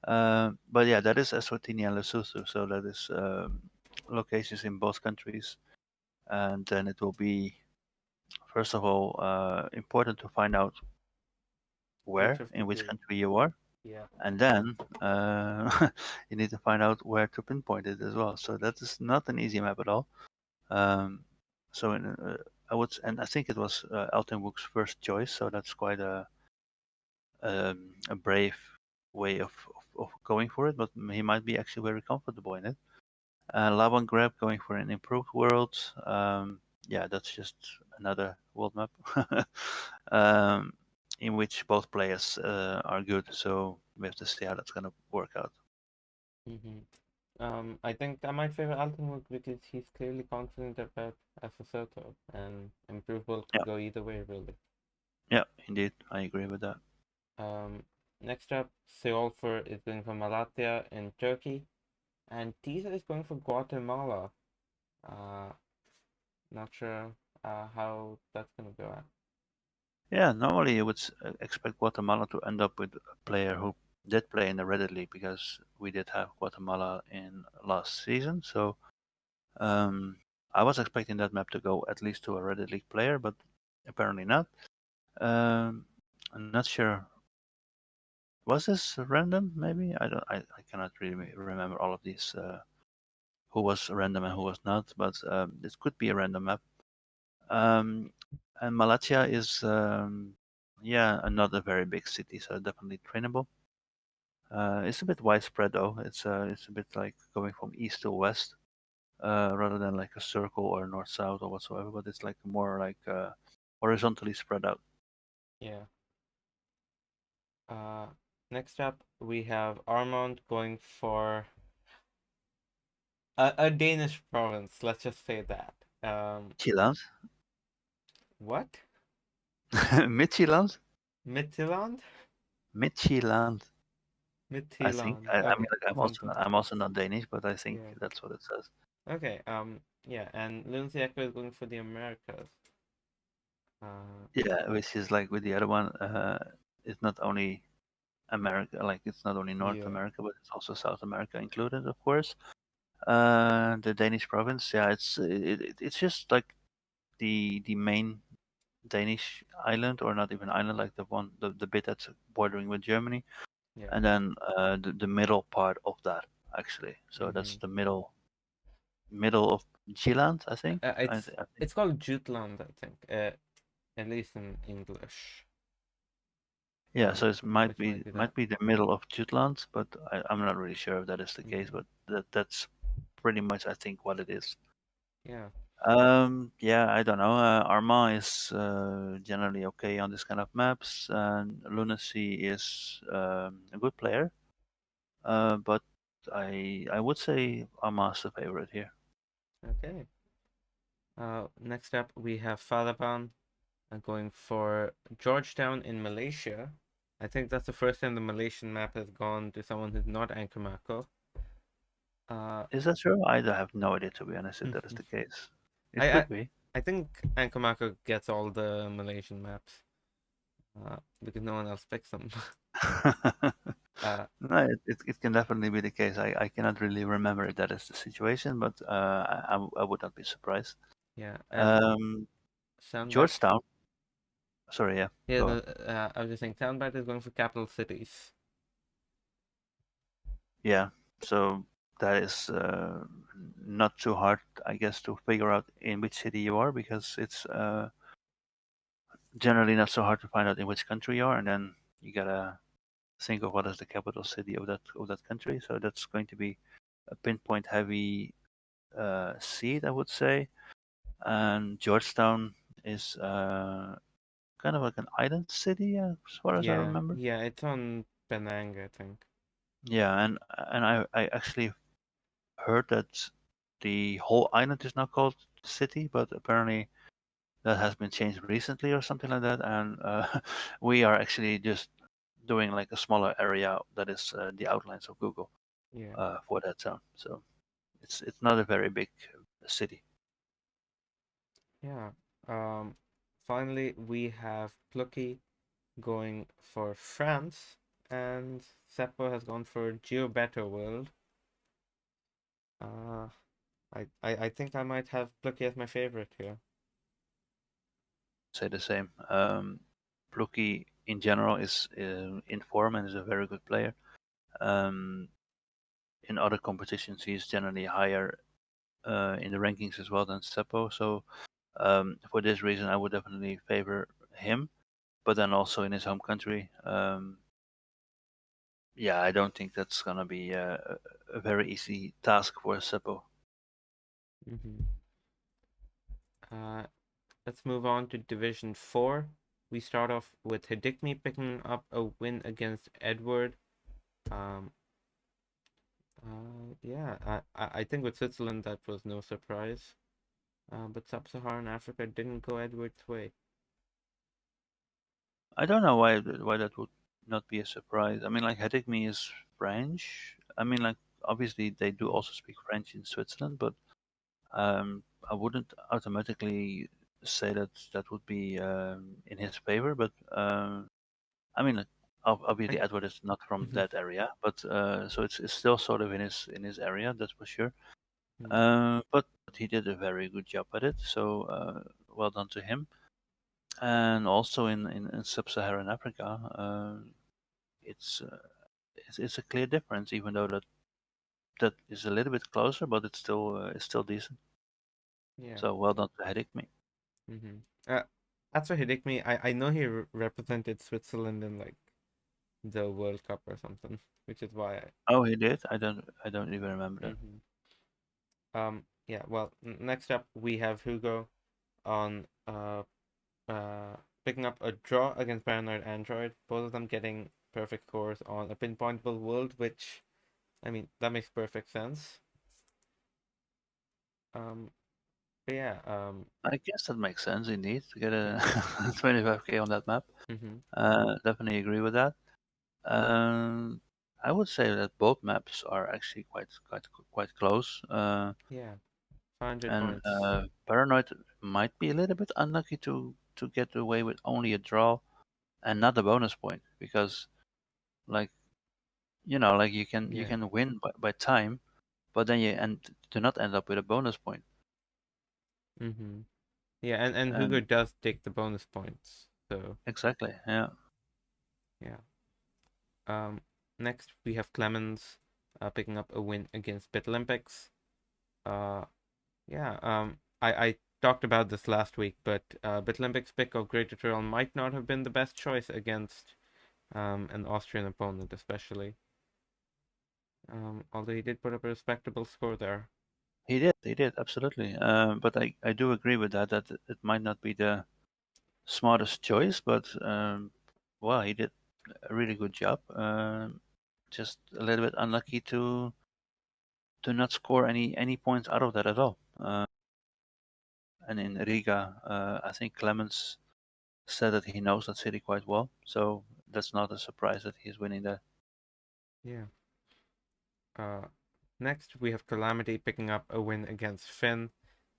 But yeah, that is Eswatini and Lesotho. So that is locations in both countries, and then it will be first of all important to find out which where of the in which two? country you are. Yeah. And then you need to find out where to pinpoint it as well. So that is not an easy map at all. Um, so and I think it was Altenwook's first choice. So that's quite a brave way of going for it. But he might be actually very comfortable in it. Laban Grab going for an improved world. Yeah, that's just another world map. um, in which both players are good. So we have to see how that's going to work out. Mm-hmm. I think I might favor Altenburg because he's clearly confident about Esfasoto, and improvable could Yeah, go either way, really. yeah, indeed, I agree with that. Um, Next up, Seolfer is going for Malatya in Turkey, and Tisa is going for Guatemala. Uh, Not sure how that's gonna go at. Yeah, normally you would expect Guatemala to end up with a player who did play in the Reddit League because we did have Guatemala in last season. So um, I was expecting that map to go at least to a Reddit League player, but apparently not. I'm not sure. Was this random? Maybe I don't. I cannot really remember all of these. Who was random and who was not? But this could be a random map. Um, and Malatya is yeah, not a very big city, so definitely trainable. It's a bit widespread though. It's a bit like going from east to west, rather than like a circle or north south or whatsoever. But it's like more like horizontally spread out. Yeah. Uh, Next up, we have Armand going for a Danish province. Let's just say that. Midtjylland, What? Midtjylland, Midtjylland? Midtjylland. I think. Midtjylland. I mean, Okay, like something. I'm also not Danish, but I think Yeah. that's what it says. Okay. Yeah, and Lindsay Echo is going for the Americas. Uh, Yeah, which is like with the other one. It's not only America. Like it's not only North Yeah, America, but it's also South America included, of course. The Danish province, yeah, it's just like the main Danish island, or not even island, like the bit that's bordering with Germany, yeah. and then the middle part of that actually. So Mm-hmm. that's the middle of Zealand, I think. I think. It's called Jutland, I think. At least in English. Yeah, so it might Which might be be that. might be the middle of Jutland, but I'm not really sure if that is the case. Mm-hmm. But that's pretty much I think what it is. Yeah. Yeah, I don't know. Armand is generally okay on this kind of maps, and Lunacy is a good player. But I would say Armand's the favorite here. Okay. Next up we have Falaban going for Georgetown in Malaysia. I think that's the first time the Malaysian map has gone to someone who's not Anchor Mako. Uh, Is that true? I have no idea, to be honest, if that is the case. It I could be. I think Anchor Mako gets all the Malaysian maps because no one else picks them. uh, No, it can definitely be the case. I cannot really remember if that is the situation, but I would not be surprised. yeah, and Um, Soundbite. Georgetown. Sorry, yeah, Yeah, go no, on. I was just saying Soundbite is going for capital cities. Yeah, so that is not too hard, I guess, to figure out in which city you are because it's generally not so hard to find out in which country you are, and then you gotta think of what is the capital city of that country. So that's going to be a pinpoint heavy seed, I would say. And Georgetown is kind of like an island city, as far as I Yeah, remember. yeah, it's on Penang, I think. Yeah, and I actually heard that the whole island is now called city, but apparently that has been changed recently or something like that. And we are actually just doing like a smaller area that is the outlines of Google Yeah, for that town. So it's not a very big city. yeah. Um, Finally we have Plucky going for France, and Seppo has gone for Geo Better World. Uh, I think I might have Plucky as my favorite here. Say the same. Plucky in general is in form and is a very good player. Um, in other competitions, he's generally higher in the rankings as well than Seppo. So for this reason, I would definitely favor him. But then also in his home country, yeah, I don't think that's gonna be a very easy task for Seppo. Mm-hmm. Uh, let's move on to Division 4. We start off with Hidikmi picking up a win against Edward. Um, yeah, I think with Switzerland that was no surprise. But Sub-Saharan Africa didn't go Edward's way. I don't know why that would not be a surprise. I mean, like Hatikmi is French. I mean, like obviously they do Mm. also speak French in Switzerland, but I wouldn't automatically say that that would be in his favor. But I mean, like, obviously I, Edward is not from mhm, that area, but so it's still sort of in his area, that's for sure. mm, But he did a very good job at it, so well done to him. And also in sub-Saharan Africa, it's, uh, it's a clear difference, even though that is a little bit closer, but it's still decent. yeah. So well done to Hedikmi. Mm-hmm. Uh, as for Hidikmi, I know he represented Switzerland in like the World Cup or something, which is why Oh, he did. I don't even remember that. hmm yeah. Well, next up we have Hugo on picking up a draw against Paranoid Android. Both of them getting perfect scores on a pinpointable world, which I mean that makes perfect sense. Um, but yeah. I guess that makes sense indeed to get a Yeah. 25K on that map. Mm-hmm. Definitely agree with that. Um, I would say that both maps are actually quite close. Yeah. 500 And points. Paranoid might be a little bit unlucky to get away with only a draw and not a bonus point because Like like you Yeah. can win by time, but then you do not end up with a bonus point. Mm-hmm. Yeah, and Hugo And does take the bonus points. So exactly, yeah. yeah. Um, Next we have Clemens picking up a win against Bit Olympics. Uh, yeah. I talked about this last week, but Bit Olympics pick of Great Tutorial might not have been the best choice against an Austrian opponent, especially. Although he did put up a respectable score there. He did, absolutely. But I do agree with that, that it might not be the smartest choice, but well, he did a really good job. Just a little bit unlucky to not score any points out of that at all. And in Riga, I think Clemens said that he knows that city quite well, so that's not a surprise that he's winning that. Yeah. Uh, Next we have Calamity picking up a win against Finn.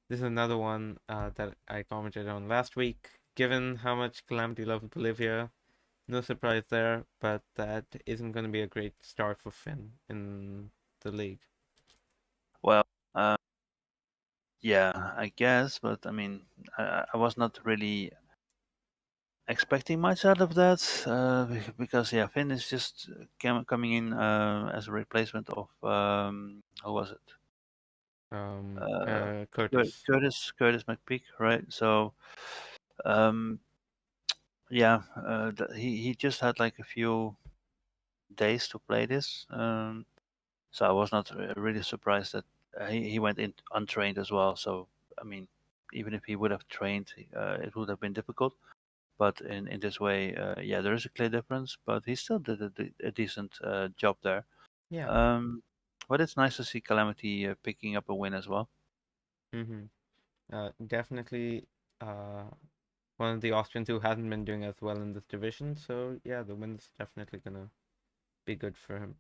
This is another one that I commented on last week. Given how much Calamity loves Bolivia, no surprise there, but that isn't going to be a great start for Finn in the league. Well, uh, yeah, I guess, but I mean, I was not really expecting much out of that because yeah, Finn is just coming in as a replacement of who was it? Uh, Curtis. Curtis McPeak, right? So um, yeah, he just had like a few days to play this, so I was not really surprised that he went in untrained as well. So I mean, even if he would have trained, it would have been difficult. But in this way, yeah, there is a clear difference. But he still did a decent job there. Yeah. Um, but it's nice to see Calamity picking up a win as well. Mm-hmm. Definitely one of the Austrians who hasn't been doing as well in this division. So yeah, the win's definitely gonna be good for him.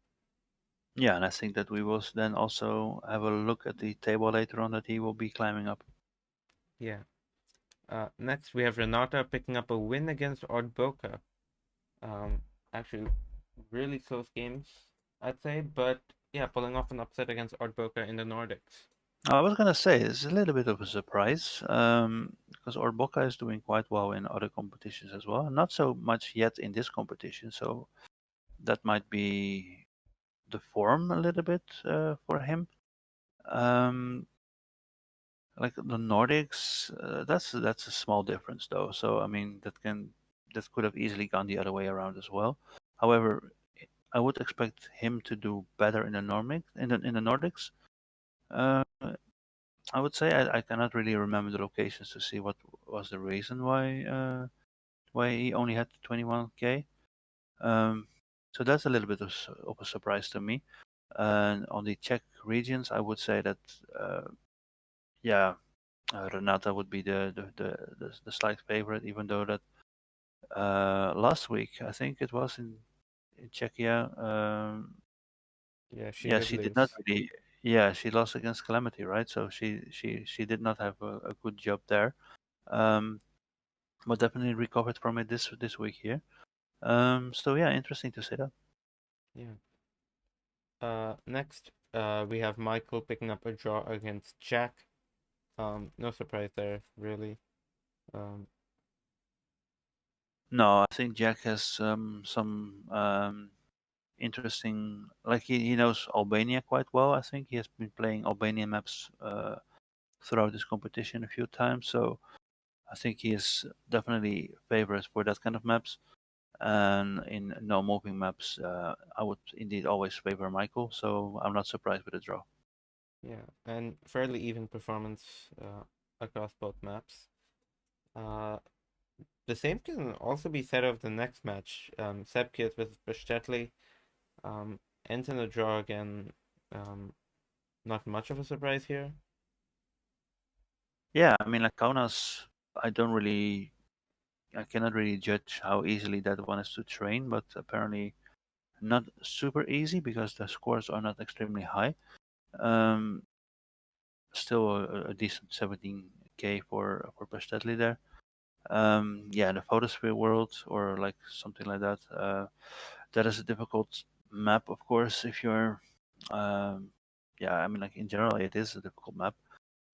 Yeah, and I think that we will then also have a look at the table later on that he will be climbing up. Yeah. Next we have Renata picking up a win against Ordboka. Um, Actually, really close games, I'd say, but yeah, pulling off an upset against Ordboka in the Nordics. I was gonna say it's a little bit of a surprise because Orboka is doing quite well in other competitions as well. Not so much yet in this competition, so that might be the form a little bit for him. Um, like the Nordics, that's a small difference though. So I mean that could have easily gone the other way around as well. However, I would expect him to do better in the Nordics. Uh, I would say I cannot really remember the locations to see what was the reason why he only had 21K. Um, so that's a little bit of a surprise to me. And on the Czech regions, I would say that yeah, Renata would be the slight favorite, even though that last week I think it was in Czechia. Yeah, she Yeah, did she did not lose. really. Yeah, she lost against Calamity, right? So she did not have a good job there. Um, but definitely recovered from it this week here. So yeah, interesting to see that. Yeah. Next, we have Michael picking up a draw against Jack. No surprise there, really. Um, No, I think Jack has some interesting. Like he knows Albania quite well. I think he has been playing Albanian maps throughout this competition a few times. So I think he is definitely favorite for that kind of maps. And in no moving maps, I would indeed always favor Michael. So I'm not surprised with the draw. yeah, and fairly even performance across both maps. Uh, the same can also be said of the next match, Sebkiet versus Bestetli. Ends in a draw again. Um, Not much of a surprise here. Yeah, I mean like Kaunas, I don't really, I cannot really judge how easily that one is to train, but apparently not super easy because the scores are not extremely high. Um, Still a decent 17K for Prestetli there. Yeah, the photosphere world or like something like that. That is a difficult map, of course. If you're, um, yeah, I mean, like in general, it is a difficult map,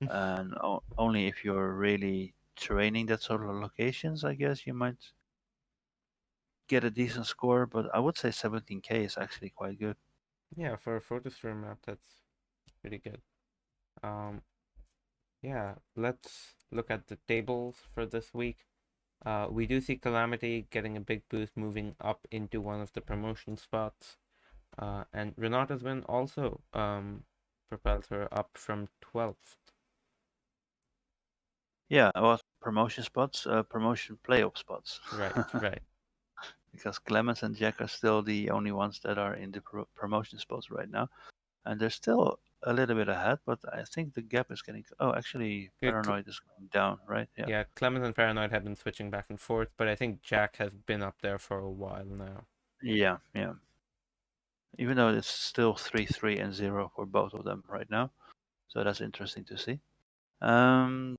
and only if you're really training that sort of locations, I guess you might get a decent score. But I would say 17K is actually quite good. Yeah, for a photo stream map, that's pretty good. Um, yeah, let's look at the tables for this week. We do see Calamity getting a big boost, moving up into one of the promotion spots. And Renata's win also propelled her up from 12th. Yeah, well, promotion spots, promotion playoff spots, Right, right. because Clemens and Jack are still the only ones that are in the promotion spots right now, and they're still a little bit ahead, but I think the gap is getting. Oh, actually, Paranoid is going down, right? Yeah. Yeah, Clemens and Paranoid have been switching back and forth, but I think Jack has been up there for a while now. Yeah, yeah. Even though it's still 3-3 and 0 for both of them right now, so that's interesting to see. Um,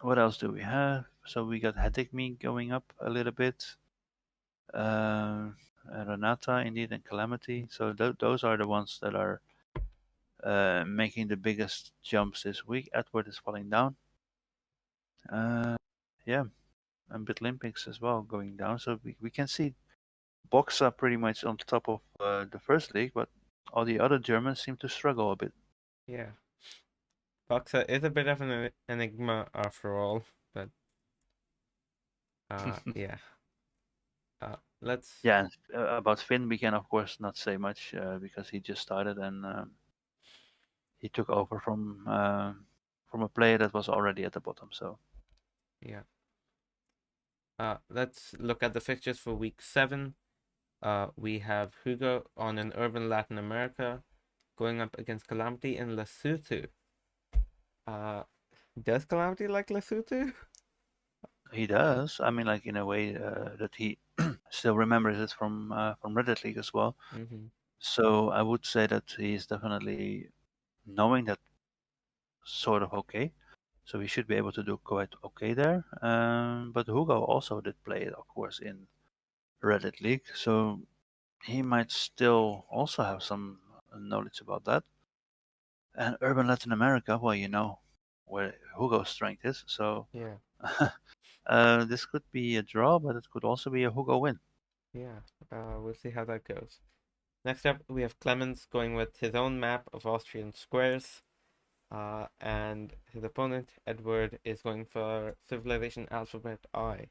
what else do we have? So we got Headache Me going up a little bit. Renata, indeed, and Calamity. So those are the ones that are making the biggest jumps this week. Edward is falling down. Yeah, and Bitlympics as well going down. So we can see Boxa pretty much on top of the first league, but all the other Germans seem to struggle a bit. Yeah, Boxa is a bit of an enigma after all, but yeah. Let's Yeah, and about Finn, we can of course not say much because he just started and he took over from a player that was already at the bottom. So yeah. Let's look at the fixtures for week 7. We have Hugo on an urban Latin America going up against Calamity in Lesotho. Uh, does Calamity like Lesotho? he does. I mean, like in a way that he still remembers it from Reddit League as well. Mm-hmm. So I would say that he's definitely knowing that sort of okay. So we should be able to do quite okay there. But Hugo also did play it, of course, in Reddit League. So he might still also have some knowledge about that. And urban Latin America, well, you know where Hugo's strength is. So Yeah, this could be a draw, but it could also be a Hugo win. yeah. We'll see how that goes. Next up, we have Clemens going with his own map of Austrian squares. And his opponent, Edward, is going for Civilization Alphabet I.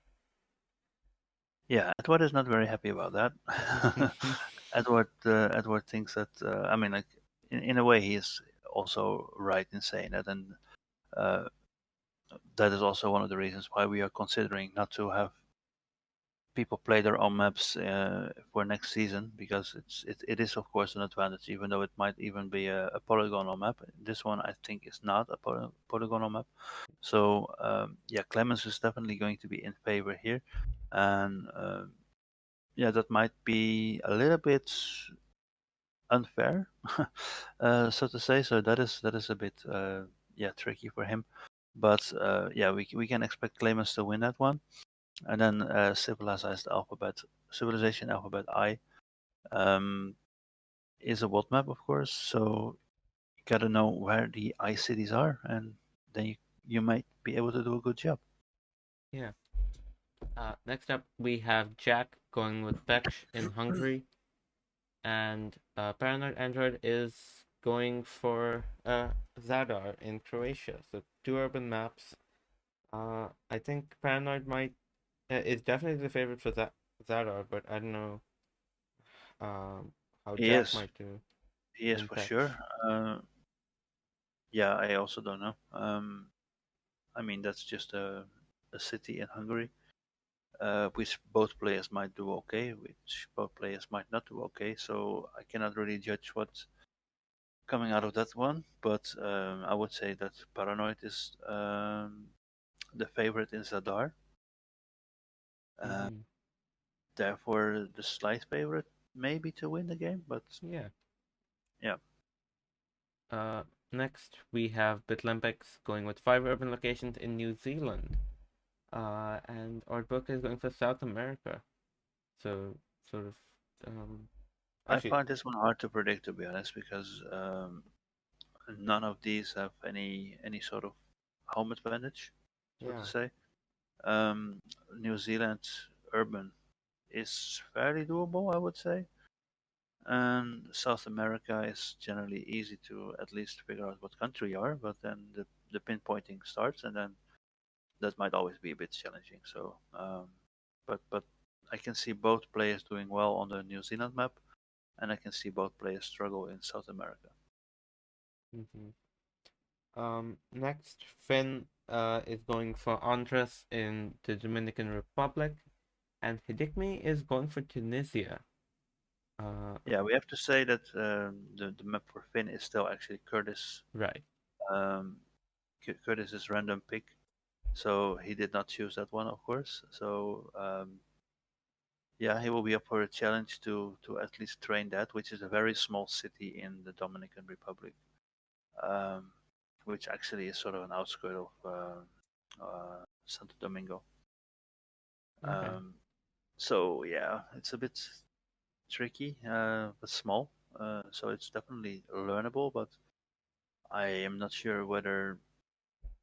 Yeah, Edward is not very happy about that. Edward thinks that I mean, like in a way, he is also right in saying that, and uh, that is also one of the reasons why we are considering not to have people play their own maps for next season because it is of course an advantage, even though it might even be a polygonal map. This one I think is not a polygonal map. So yeah, Clemens is definitely going to be in favor here, and yeah, that might be a little bit unfair, so to say. So that is a bit yeah, tricky for him. But yeah, we can expect Clemens to win that one. And then Civilization Alphabet I um, is a WOT map, of course. So you gotta know where the I cities are, and then you might be able to do a good job. Yeah. Next up, we have Jack going with Peksh in Hungary, and Paranoid Android is going for Zadar in Croatia. So two urban maps. I think Paranoid might is definitely the favorite for Zadar, but I don't know how He Jack is, might do he is in for Peksh. sure. Yeah, I also don't know. I mean, that's just a city in Hungary, which both players might do okay, which both players might not do okay. So I cannot really judge what's coming out of that one. But I would say that Paranoid is the favorite in Zadar. Uh, Mm-hmm. therefore, the slight favorite maybe to win the game. But Yeah. yeah, Uh, Next we have Bitlympics going with 5 urban locations in New Zealand. And our book is going for South America. So sort of. Um, I actually, find this one hard to predict, to be honest, because none of these have any sort of home advantage, so to yeah. say. Um, New Zealand urban is fairly doable, I would say, and South America is generally easy to at least figure out what country you are, but then the pinpointing starts, and then that might always be a bit challenging. So, but I can see both players doing well on the New Zealand map, and I can see both players struggle in South America. Hmm. Next, Finn is going for Andres in the Dominican Republic, and Hidikmi is going for Tunisia. Uh, Yeah, we have to say that the map for Finn is still actually right. Um, Curtis's random pick, so he did not choose that one, of course. So yeah, he will be up for a challenge to at least train that, which is a very small city in the Dominican Republic, um, which actually is sort of an outskirt of Santo Domingo. Okay. Um, so yeah, it's a bit tricky, but small. So it's definitely learnable, but I am not sure whether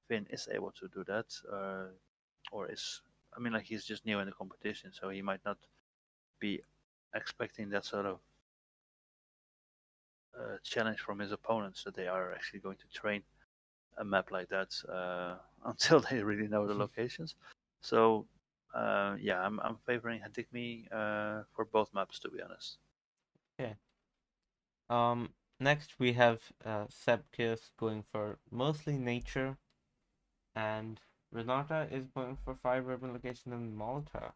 Finn is able to do that, or is. I mean, like he's just new in the competition, so he might not be expecting that sort of challenge from his opponents that they are actually going to train a map like that until they really know the locations. So yeah, I'm favoring Hatikmi for both maps, to be honest. Okay. Next we have Sebkius going for mostly nature, and Renata is going for five urban location in Malta.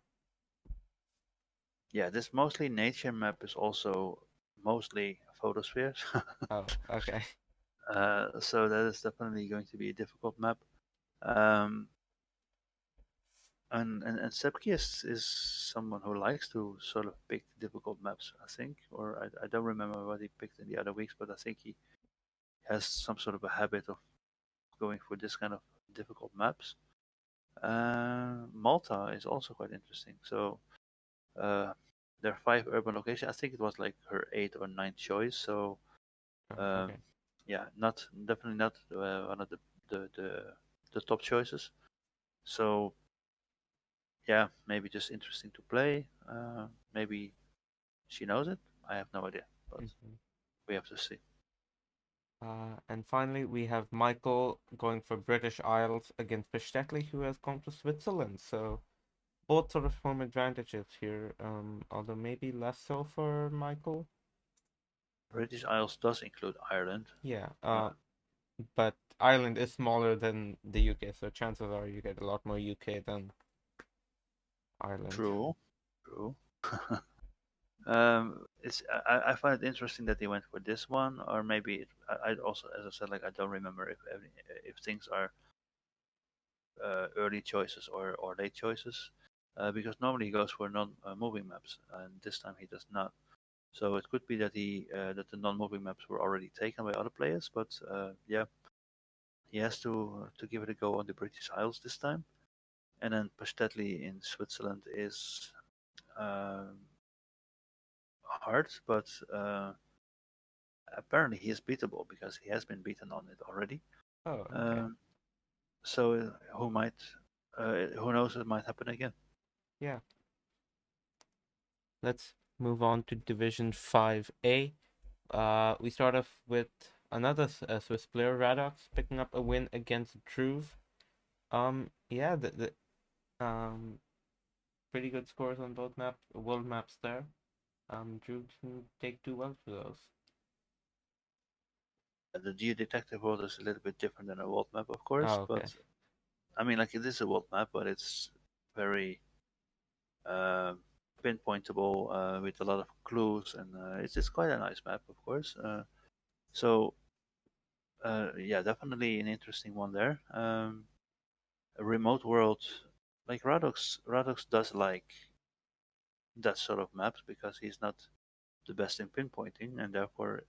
Yeah, this mostly nature map is also mostly photospheres. Oh, okay. So that is definitely going to be a difficult map. Um, and Sepki is someone who likes to sort of pick difficult maps, I think, or I don't remember what he picked in the other weeks, but I think he has some sort of a habit of going for this kind of difficult maps. Malta is also quite interesting. So uh, there are five urban locations. I think it was like her eighth or ninth choice. So Oh, um, okay. yeah, not definitely not one of the, the the top choices. So yeah, maybe just interesting to play. Maybe she knows it. I have no idea, but Hmm. we have to see. And finally, we have Michael going for British Isles against Bestetli, who has gone to Switzerland. So both sort of home advantages here, although maybe less so for Michael. British Isles does include Ireland. Yeah, Uh, but Ireland is smaller than the UK, so chances are you get a lot more UK than Ireland. True, true. It's I find it interesting that they went for this one, or maybe I also, as I said, like I don't remember if things are early choices or late choices, because normally he goes for non-moving maps, and this time he does not. So it could be that that the non-moving maps were already taken by other players, but yeah, he has to give it a go on the British Isles this time. And then Pastetli in Switzerland is um, hard, but apparently he is beatable because he has been beaten on it already. Oh, okay. Um, so who knows, it might happen again. Yeah. Let's move on to Division 5A. We start off with another Swiss player, Radox, picking up a win against Druve. Yeah, the pretty good scores on both world maps there. Druve didn't take too well for those. The geodetective world is a little bit different than a world map, of Oh, course, okay. but I mean, like it is a world map, but it's very uh, pinpointable with a lot of clues, and it's quite a nice map, of course. So yeah, definitely an interesting one there. A remote world, like Radox does like that sort of maps because he's not the best in pinpointing, and therefore,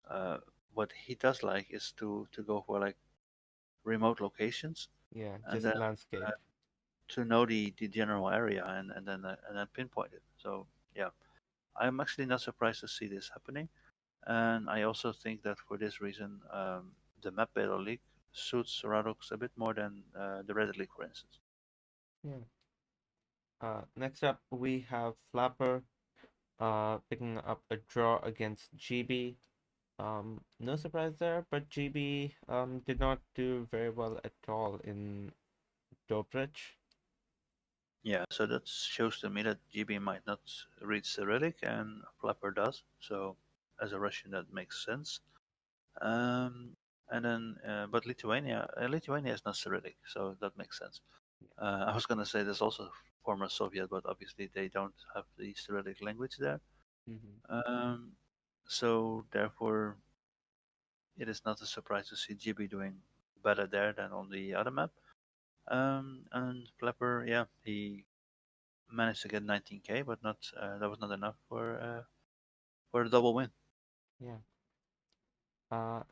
uh, what he does like is to go for like remote locations, Yeah, and just then uh, landscape. to know the general area and then pinpoint it. So yeah, I'm actually not surprised to see this happening, and I also think that for this reason, the map battle league suits Radox a bit more than the Reddit league, for instance. Yeah. Next up we have Flapper picking up a draw against GB. No surprise there, but GB did not do very well at all in Dobrich. Yeah, so that shows to me that GB might not read Cyrillic and Flapper does. So as a Russian, that makes sense. Um, and then, but Lithuania is not Cyrillic, so that makes sense. I was gonna say there's also former Soviet, but obviously they don't have the Cyrillic language there. Hmm. Um, so therefore, it is not a surprise to see GB doing better there than on the other map. And Flapper, yeah, he managed to get 19k, but not that was not enough for a double win. Yeah.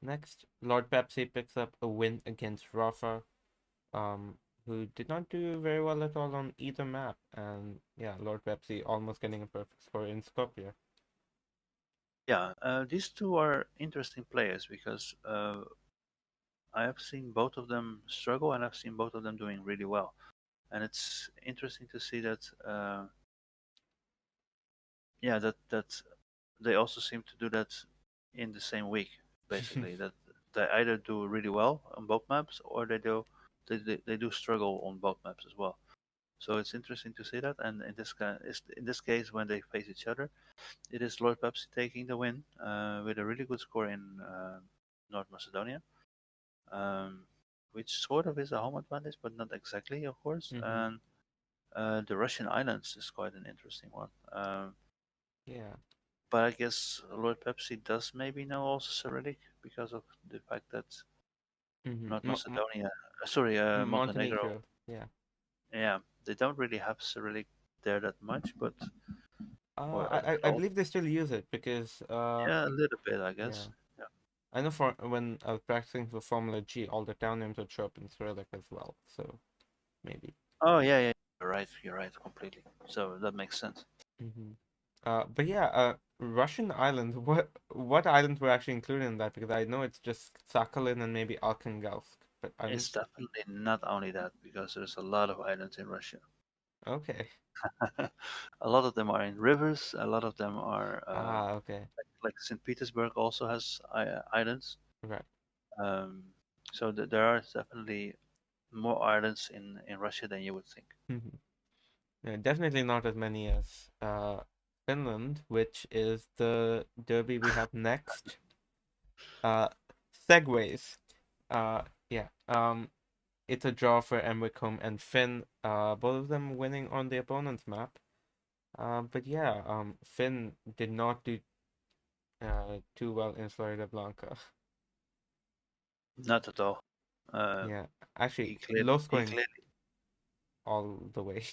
Next, Lord Pepsi picks up a win against Rafa, who did not do very well at all on either map. And yeah, Lord Pepsi almost getting a perfect score in Skopje. Yeah, these two are interesting players because I have seen both of them struggle and I've seen both of them doing really well. And it's interesting to see that, yeah, that they also seem to do that in the same week, basically. That they either do really well on both maps or they do struggle on both maps as well. So it's interesting to see that. And in this case, when they face each other, it is Lord Pepsi taking the win with a really good score in North Macedonia, um, which sort of is a home advantage, but not exactly, of course. Hmm. And the Russian islands is quite an interesting one. Yeah. But I guess Lord Pepsi does maybe know also Cyrillic because of the fact that Hmm. North Macedonia, sorry, Montenegro, Montenegro. Yeah. yeah, they don't really have Cyrillic there that much, but or at I all. believe they still use it because Yeah, a little bit, I yeah. guess. Yeah. I know for when I was practicing for Formula G, all the town names would show up in Cyrillic as well. So maybe. Oh yeah, yeah. You're right. You're right completely. So that makes sense. Hmm. But yeah, Russian islands. What islands were actually included in that? Because I know it's just Sakhalin and maybe Arkhangelsk, but I'm It's definitely not only that because there's a lot of islands in Russia. okay. A lot of them are in rivers. A lot of them are Okay. like St. Petersburg also has islands. Right. Um, so there are definitely more islands in Russia than you would think. Mhm. Yeah, definitely not as many as Finland, which is the derby we have next. Uh, Segways. Uh, yeah. It's a draw for Emricom and Finn. Both of them winning on the opponent's map. But yeah, Finn did not do too well in Florida Blanca. Not at all. Uh, Yeah, actually, he clearly low he scoring clearly all the way.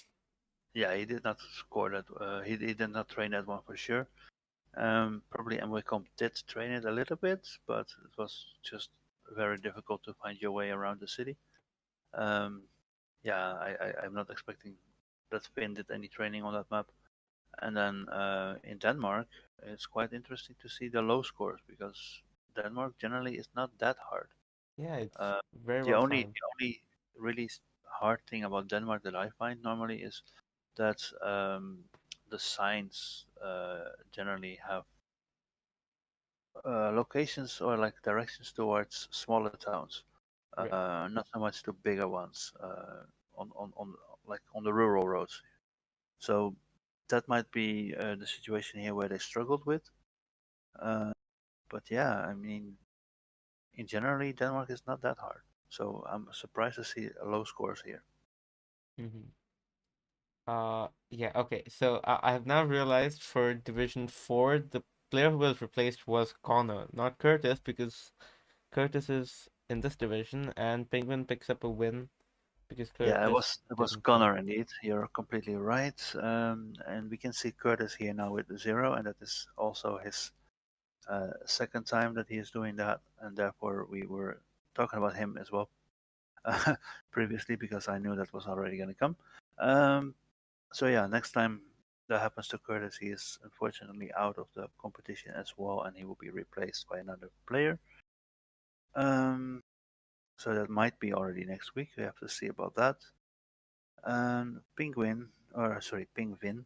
yeah, he did not score that. He did not train that one for sure. Probably MWComp did train it a little bit, but it was just very difficult to find your way around the city. Um, yeah, I'm not expecting that Finn did any training on that map. And then in Denmark, it's quite interesting to see the low scores because Denmark generally is not that hard. Yeah, it's Uh, very the well only timed. the only really hard thing about Denmark that I find normally is that the signs generally have locations or like directions towards smaller towns, Right. not so much to bigger ones on like on the rural roads. So that might be the situation here where they struggled with. Uh, but yeah, I mean, in generally Denmark is not that hard. So I'm surprised to see low scores here. Hmm. Yeah, okay. So I have now realized for Division 4, the player who was replaced was Connor, not Curtis, because Curtis is in this division, and Penguin picks up a win because Yeah, Curtis it was didn't play. Connor indeed. You're completely right. And we can see Curtis here now with the 0, and that is also his second time that he is doing that, and therefore we were talking about him as well previously because I knew that was already going to come. Um, so yeah, next time that happens to Curtis, he is unfortunately out of the competition as well, and he will be replaced by another player. Um, so that might be already next week. We have to see about that. Penguin, or sorry, Pingvin.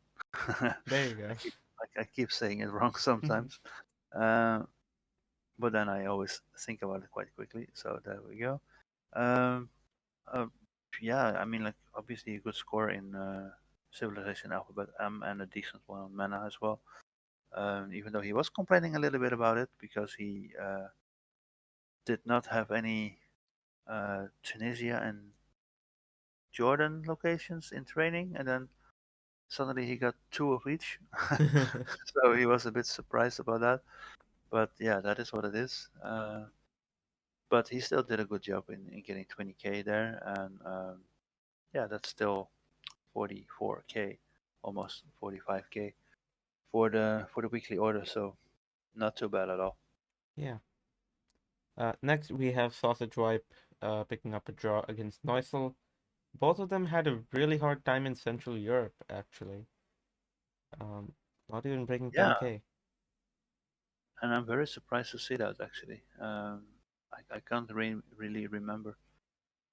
There you go. I keep saying it wrong sometimes. Uh, but then I always think about it quite quickly. So there we go. Um, uh, yeah, I mean, like obviously a good score in Civilization Alphabet M and a decent one on Mana as well. Even though he was complaining a little bit about it because he did not have any Tunisia and Jordan locations in training, and then suddenly he got two of each. So he was a bit surprised about that. But yeah, that is what it is. But he still did a good job in getting 20k there, and yeah, that's still 44k, almost 45k for the weekly order. So not too bad at all. Yeah. Next, we have Sausage Wipe picking up a draw against Neusel. Both of them had a really hard time in Central Europe, actually. Um, Not even breaking Yeah, 10K. and I'm very surprised to see that actually. I can't really remember.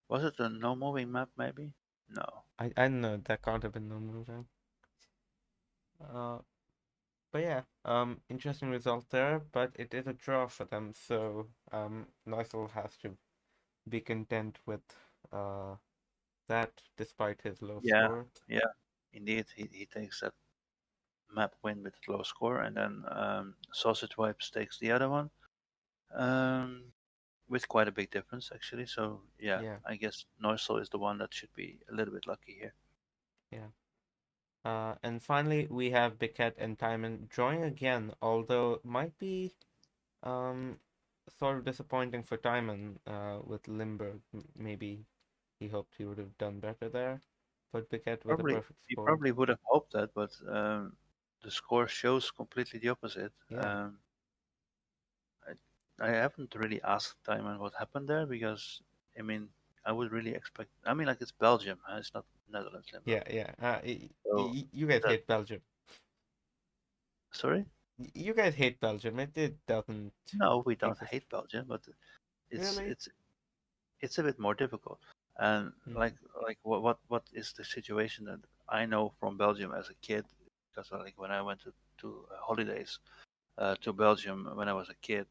Was it a no moving map maybe? No. I don't know, that can't have been no moving. Uh, but yeah, interesting result there, but it is a draw for them, so Neusel has to be content with uh that despite his low Yeah, score. yeah, indeed. He takes that map win with low score, and then Sausage Wipes takes the other one with quite a big difference actually. So yeah, Yeah, I guess Noisel is the one that should be a little bit lucky here. yeah. And finally, we have Biquette and Timon drawing again, although might be um sort of disappointing for Timon with Limburg. Maybe he hoped he would have done better there, but Biquette with a Probably perfect he score. probably would have hoped that, but the score shows completely the opposite. Yeah, I haven't really asked Timon what happened there because I mean I would really expect. I mean like it's Belgium, it's not Netherlands, Limburg. yeah. So You guys that hate Belgium. sorry. You guys hate Belgium. It doesn't No, we don't exist. hate Belgium, but it's Really? it's it's a bit more difficult. And Hmm. like what is the situation that I know from Belgium as a kid? Because like when I went to holidays to Belgium when I was a kid,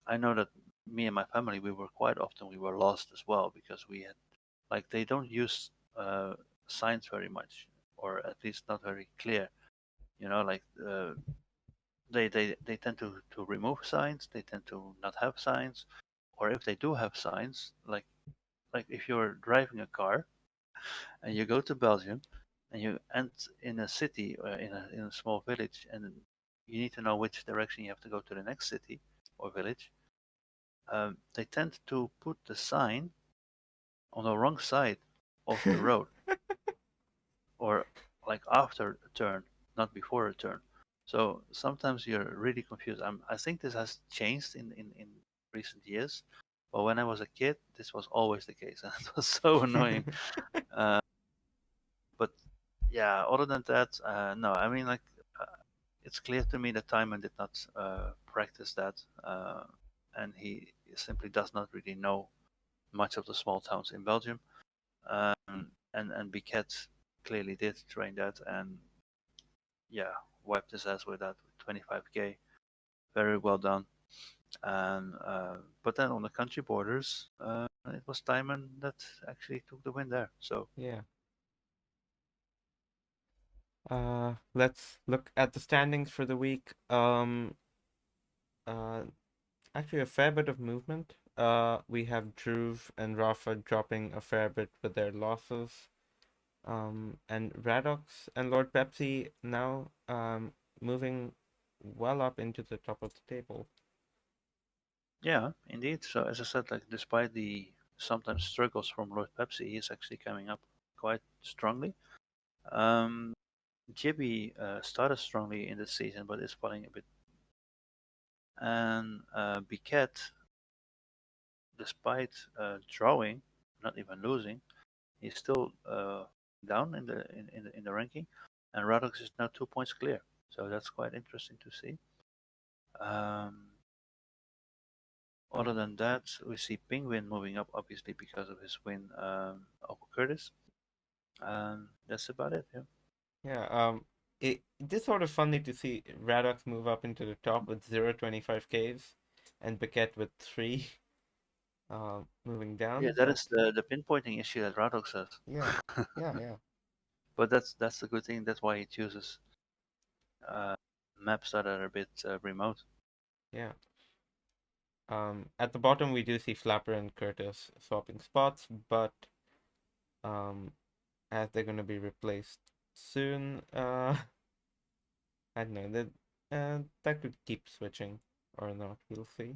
I know that me and my family we were quite often we were lost as well because we had like they don't use signs very much or at least not very clear. You know, like they tend to remove signs. They tend to not have signs, or if they do have signs, like if you're driving a car and you go to Belgium and you end in a city or in a small village and you need to know which direction you have to go to the next city or village, they tend to put the sign on the wrong side of the road or like after a turn, not before a turn. So sometimes you're really confused. I think this has changed in recent years, but when I was a kid, this was always the case, and it was so annoying. Uh, but yeah, other than that, no. I mean, like, uh, it's clear to me that Timon did not practice that, and he simply does not really know much of the small towns in Belgium. And Biquet clearly did train that, and yeah, wiped his ass with that with 25k. Very well done. And but then on the country borders, it was Timon that actually took the win there. So Yeah. Let's look at the standings for the week. Uh, Actually, a fair bit of movement. We have Druve and Rafa dropping a fair bit with their losses. And Radox and Lord Pepsi now moving well up into the top of the table. yeah, indeed. So as I said, like despite the sometimes struggles from Lord Pepsi, he's actually coming up quite strongly. Um, Gibby started strongly in the season, but is falling a bit. And Biquet, despite drawing, not even losing, he's still down in the ranking. and Radox is now 2 points clear. So that's quite interesting to see. Um, Other Um, than that, we see Penguin moving up, obviously because of his win over Curtis. That's about it. Yeah. yeah. It is sort of funny to see Radox move up into the top with 0.25Ks, and Biquette with 3, moving Yeah, down. that But is the pinpointing issue that Radox has. yeah, yeah. But that's the good thing. That's why he chooses uh, maps that are a bit remote. Yeah. At the bottom we do see Flapper and Curtis swapping spots, but um, as they're gonna be replaced soon, I don't know that could keep switching or not. We'll see.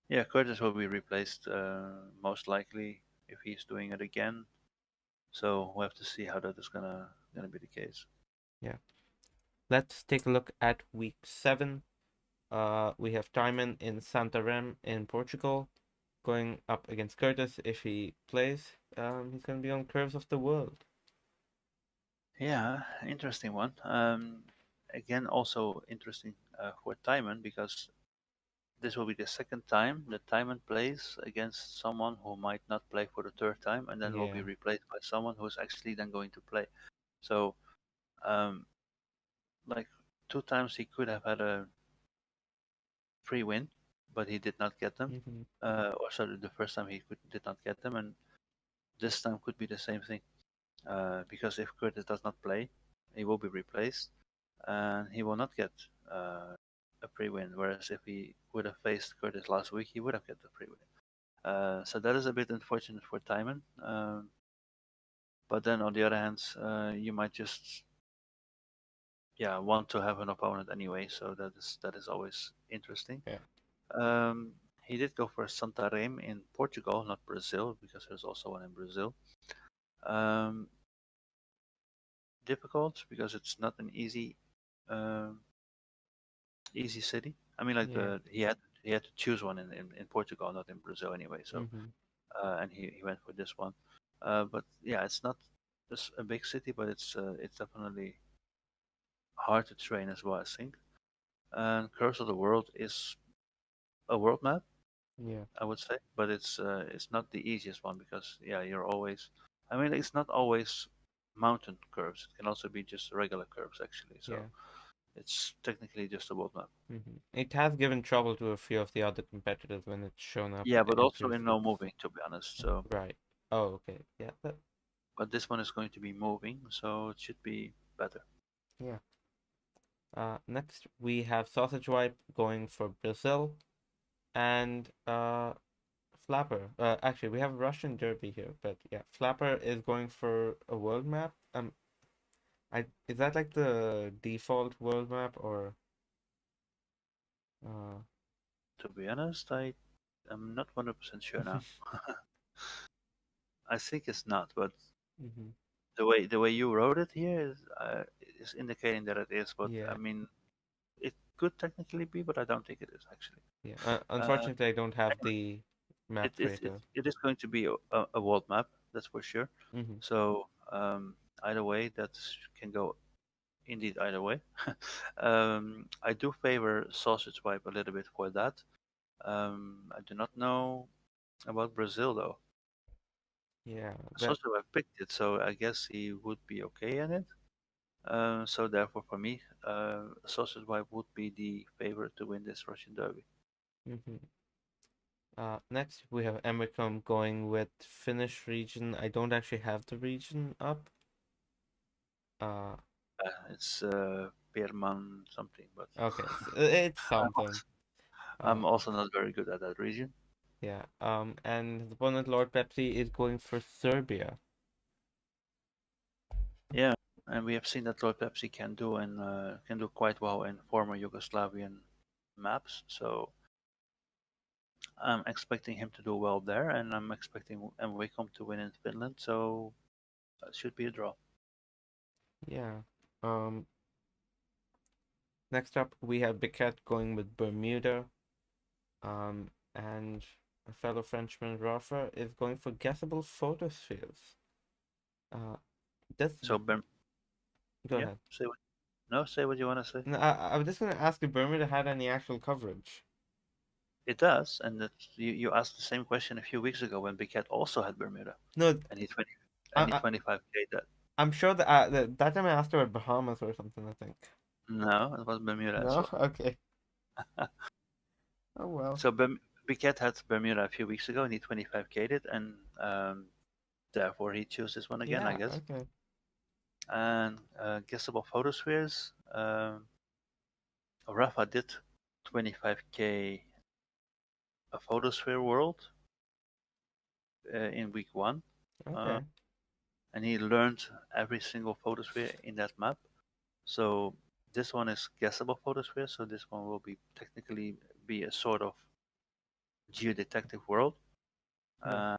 Yeah, Curtis will be replaced most likely if he's doing it again. So we'll have to see how that is gonna be the case. Yeah. Let's take a look at week 7. We have Timon in Santarém in Portugal, going up against Curtis if he plays. He's gonna be on Curves of the World. Yeah, interesting one. Again, also interesting for Timon because this will be the second time that Timon plays against someone who might not play for the third time, and then will be Yeah. replaced by someone who is actually then going to play. So, um, like 2 times he could have had a free win, but he did not get them. Mm-hmm. Or sorry, the first time did not get them, and this time could be the same thing. Because if Curtis does not play, he will be replaced, and he will not get a free win. Whereas if he would have faced Curtis last week, he would have get the free win. So that is a bit unfortunate for Timon. But then on the other hand, you might just want to have an opponent anyway. So that is always interesting. Yeah. He did go for Santarém in Portugal, not Brazil, because there's also one in Brazil. Um, Difficult because it's not an um, easy city. I mean, like Yeah. he had to choose one in Portugal, not in Brazil anyway. So Mm-hmm. and he went for this one. But yeah, it's not just a big city, but it's definitely hard to train as well, I think. And Curse of the World is a world map, Yeah. I would say, but it's not the easiest one because you're always. I mean, it's not always mountain curves. It can also be just regular curves actually. So Yeah. it's technically just a world map. Mm-hmm. It has given trouble to a few of the other competitors when it's shown up Yeah, but in also in no pre-slips. moving, to be honest. So, Right. Oh, okay. Yeah. but this one is going to be moving, so it should be better. Yeah. Next we have Sausage Wipe going for Brazil, and Flapper. Actually, we have Russian Derby here, but yeah, Flapper is going for a world map. Is that like the default world map or uh? To be honest, I am not 100% sure now. I think it's not, but Mm-hmm. the way you wrote it here is indicating that it is. But I Yeah. mean, it could technically be, but I don't think it is actually. Yeah. Uh, Unfortunately, I don't have anyway, the it map it it, creator. it is going to be a world map, that's for sure. Mm-hmm. So either way, that can go indeed either way. I do favor Sausage Wipe a little bit for that. I do not know about Brazil though. Yeah. That. Sausage Wipe picked it, so I guess he would be okay in it. So therefore, for me, Sausage Wipe would be the favorite to win this Russian Derby. Mm-hmm. Next we have Emicom going with Finnish region. I don't actually have the region up. Uh, It's Peerman something, but okay, so it's I'm something. also, Uh, I'm also not very good at that region. yeah. And the opponent Lord Pepsi is going for Serbia. Yeah, and we have seen that Lord Pepsi can do quite well in former Yugoslavian maps. So I'm expecting him to do well there, and I'm expecting Wickham to win in Finland. So it should be a draw. Yeah. Um. Next up we have Biquette going with Bermuda. And a fellow Frenchman Rafa is going for guessable photospheres. Uh, does So Go Yeah, ahead. say what you want to say. No, I was just gonna ask if Bermuda had any actual coverage. It does, and you asked the same question a few weeks ago when Big Cat also had Bermuda, No, and he 20 I, and he I 25K that. I'm sure that that time I asked about Bahamas or something, I think. No, it was Bermuda as No? well. Okay. Oh well. So Big Cat had Bermuda a few weeks ago, and he 25K'd it, and therefore he chose this one again, I Yeah, guess. okay. And guessable photospheres. Rafa did 25K a photosphere world in week one, uh, Okay. and he learned every single photosphere in that map. So this one is guessable photosphere. So this one will be technically be a sort of geodetective world. Yeah.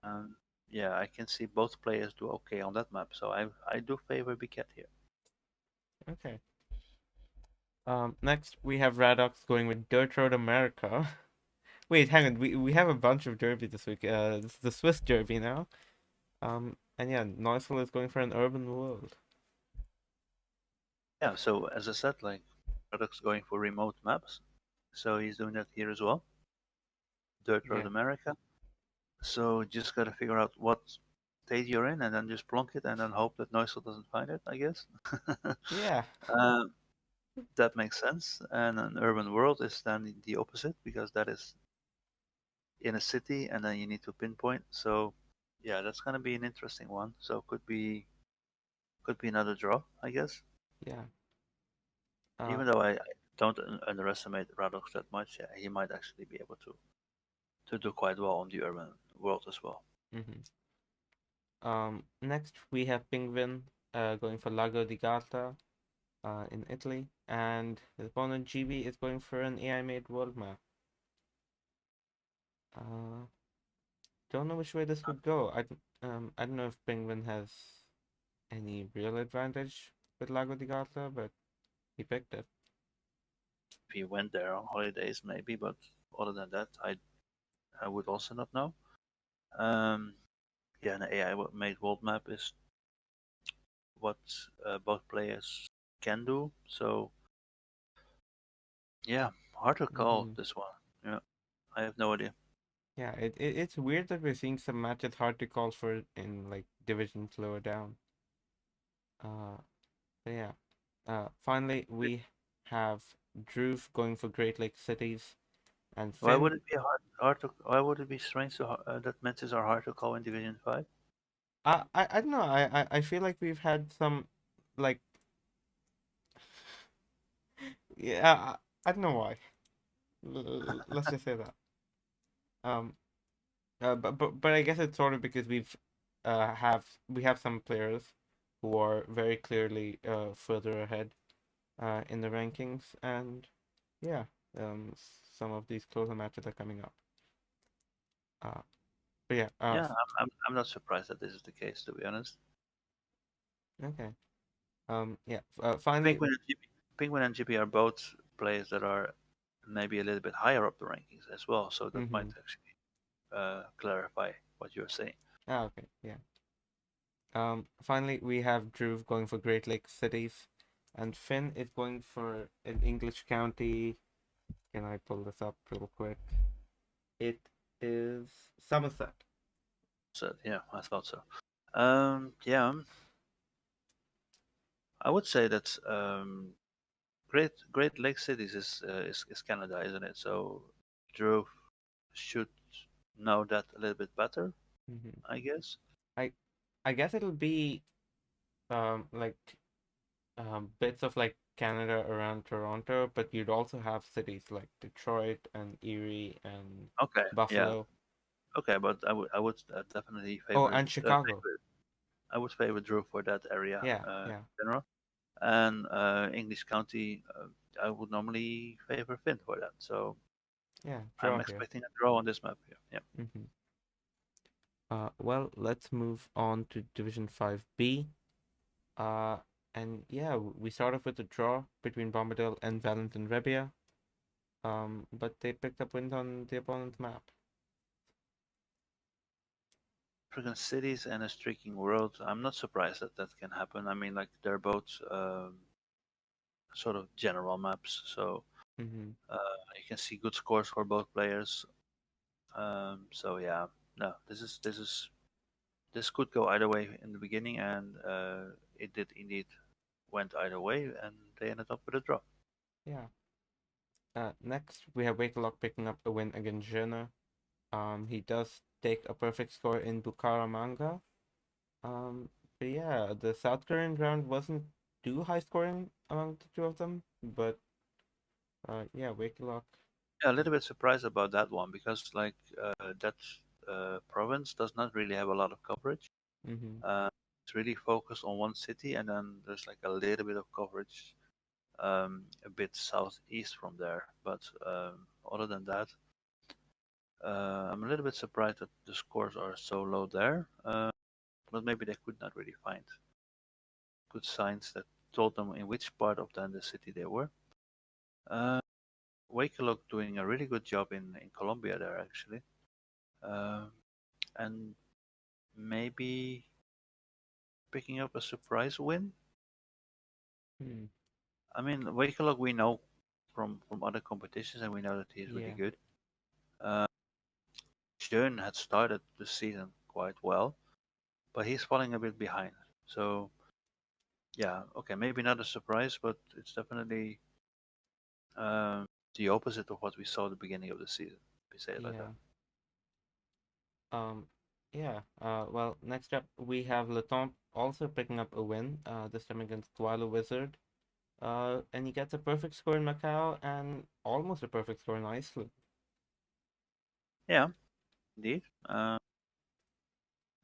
Yeah, I can see both players do okay on that map. So I do favor Biket here. Okay. Next we have Radox going with Dirt Road America. Wait, hang on. We have a bunch of derby this week. This is the Swiss Derby now. And yeah, Neusel is going for an urban world. Yeah. So as I said, like Product's going for remote maps. So he's doing that here as well. Dirt Road Yeah. America. So just gotta figure out what state you're in, and then just plonk it, and then hope that Noisel doesn't find it. I guess. Yeah. um, that makes sense. And an urban world is then the opposite because that is in a city, and then you need to pinpoint. So yeah, that's gonna be an interesting one. So could be another draw, I guess. Yeah. Uh, Even though I don't underestimate Radox that much, yeah, he might actually be able to do quite well on the urban world as well. mhm. Next we have Penguin going for Lago di Garda in Italy, and his opponent GB is going for an AI made world map. Uh, don't know which way this would go. I don't know if Penguin has any real advantage with Lago di Garda, but he picked it. If he went there on holidays, maybe, but other than that, I would also not know. Um, yeah, an AI made world map is what both players can do. So yeah, hard to call Hmm. this one. Yeah, I have no idea. Yeah, it's weird that we're seeing some matches hard to call for in like divisions lower down. Uh, but yeah. Finally we have Drew going for Great Lake cities and Why Finn. would it be hard to? Why would it be strange that matches are hard to call in Division 5? I don't know. I feel like we've had some like yeah. I don't know why. Let's just say that. Um. But I guess it's sort of because we have some players who are very clearly further ahead in the rankings, and yeah, some of these closer matches are coming up. Uh, but yeah. Yeah, I'm not surprised that this is the case, to be honest. Okay. Yeah. Finally. Penguin and GB, Penguin and GB are both players that are maybe a little bit higher up the rankings as well, so that might Mm-hmm. actually clarify what you're saying. Ah, okay. Yeah. Finally, we have Drew going for Great Lakes cities, and Finn is going for an English county. Can I pull this up real quick? It is Somerset. So yeah, I thought so. Yeah, I would say that Great Lake Cities is Canada, isn't it? So Drew should know that a little bit better, Mm-hmm. I guess. I I guess it'll be like bits of like Canada around Toronto, but you'd also have cities like Detroit and Erie and Okay, yeah, Buffalo. okay, but I would definitely Oh, and Chicago. I would favor Drew for that area Yeah, in yeah, general. And English County, I would normally favor Finn for that. So yeah. I'm Draw here. expecting a draw on this map here. Yeah. Mm-hmm. Well, let's move on to Division 5B. Uh, and yeah, we start off with a draw between Bombadil and Valentin Rebia. But they picked up wins on the opponent's map. African cities and a streaking world. I'm not surprised that that can happen. I mean, like they're both sort of general maps, so Mm-hmm. you can see good scores for both players. So yeah, no, this could go either way in the beginning, and it did indeed went either way, and they ended up with a draw. Yeah. Next, we have Wakelock picking up a win against Jenner. He does take a perfect score in Bucaramanga. But yeah, the South Korean round wasn't too high scoring among the two of them, but yeah, Wakelock. Yeah, a little bit surprised about that one because like that province does not really have a lot of coverage. Mm-hmm. Uh, it's really focused on one city, and then there's like a little bit of coverage a bit southeast from there. But other than that, I'm a little bit surprised that the scores are so low there. But maybe they could not really find good signs that told them in which part of the city they were. Uh, Wakelock doing a really good job in Colombia there actually, uh, and maybe picking up a surprise win. Hmm. I mean, Wakelock we know from other competitions, and we know that he's really Yeah, good. Uh, Schön had started the season quite well, but he's falling a bit behind. So yeah, okay, maybe not a surprise, but it's definitely um, the opposite of what we saw at the beginning of the season. If we say it like that. yeah. Um, yeah. Well, next up we have Letomp also picking up a win. This time against Koala Wizard. And he gets a perfect score in Macau and almost a perfect score in Iceland. Yeah, indeed.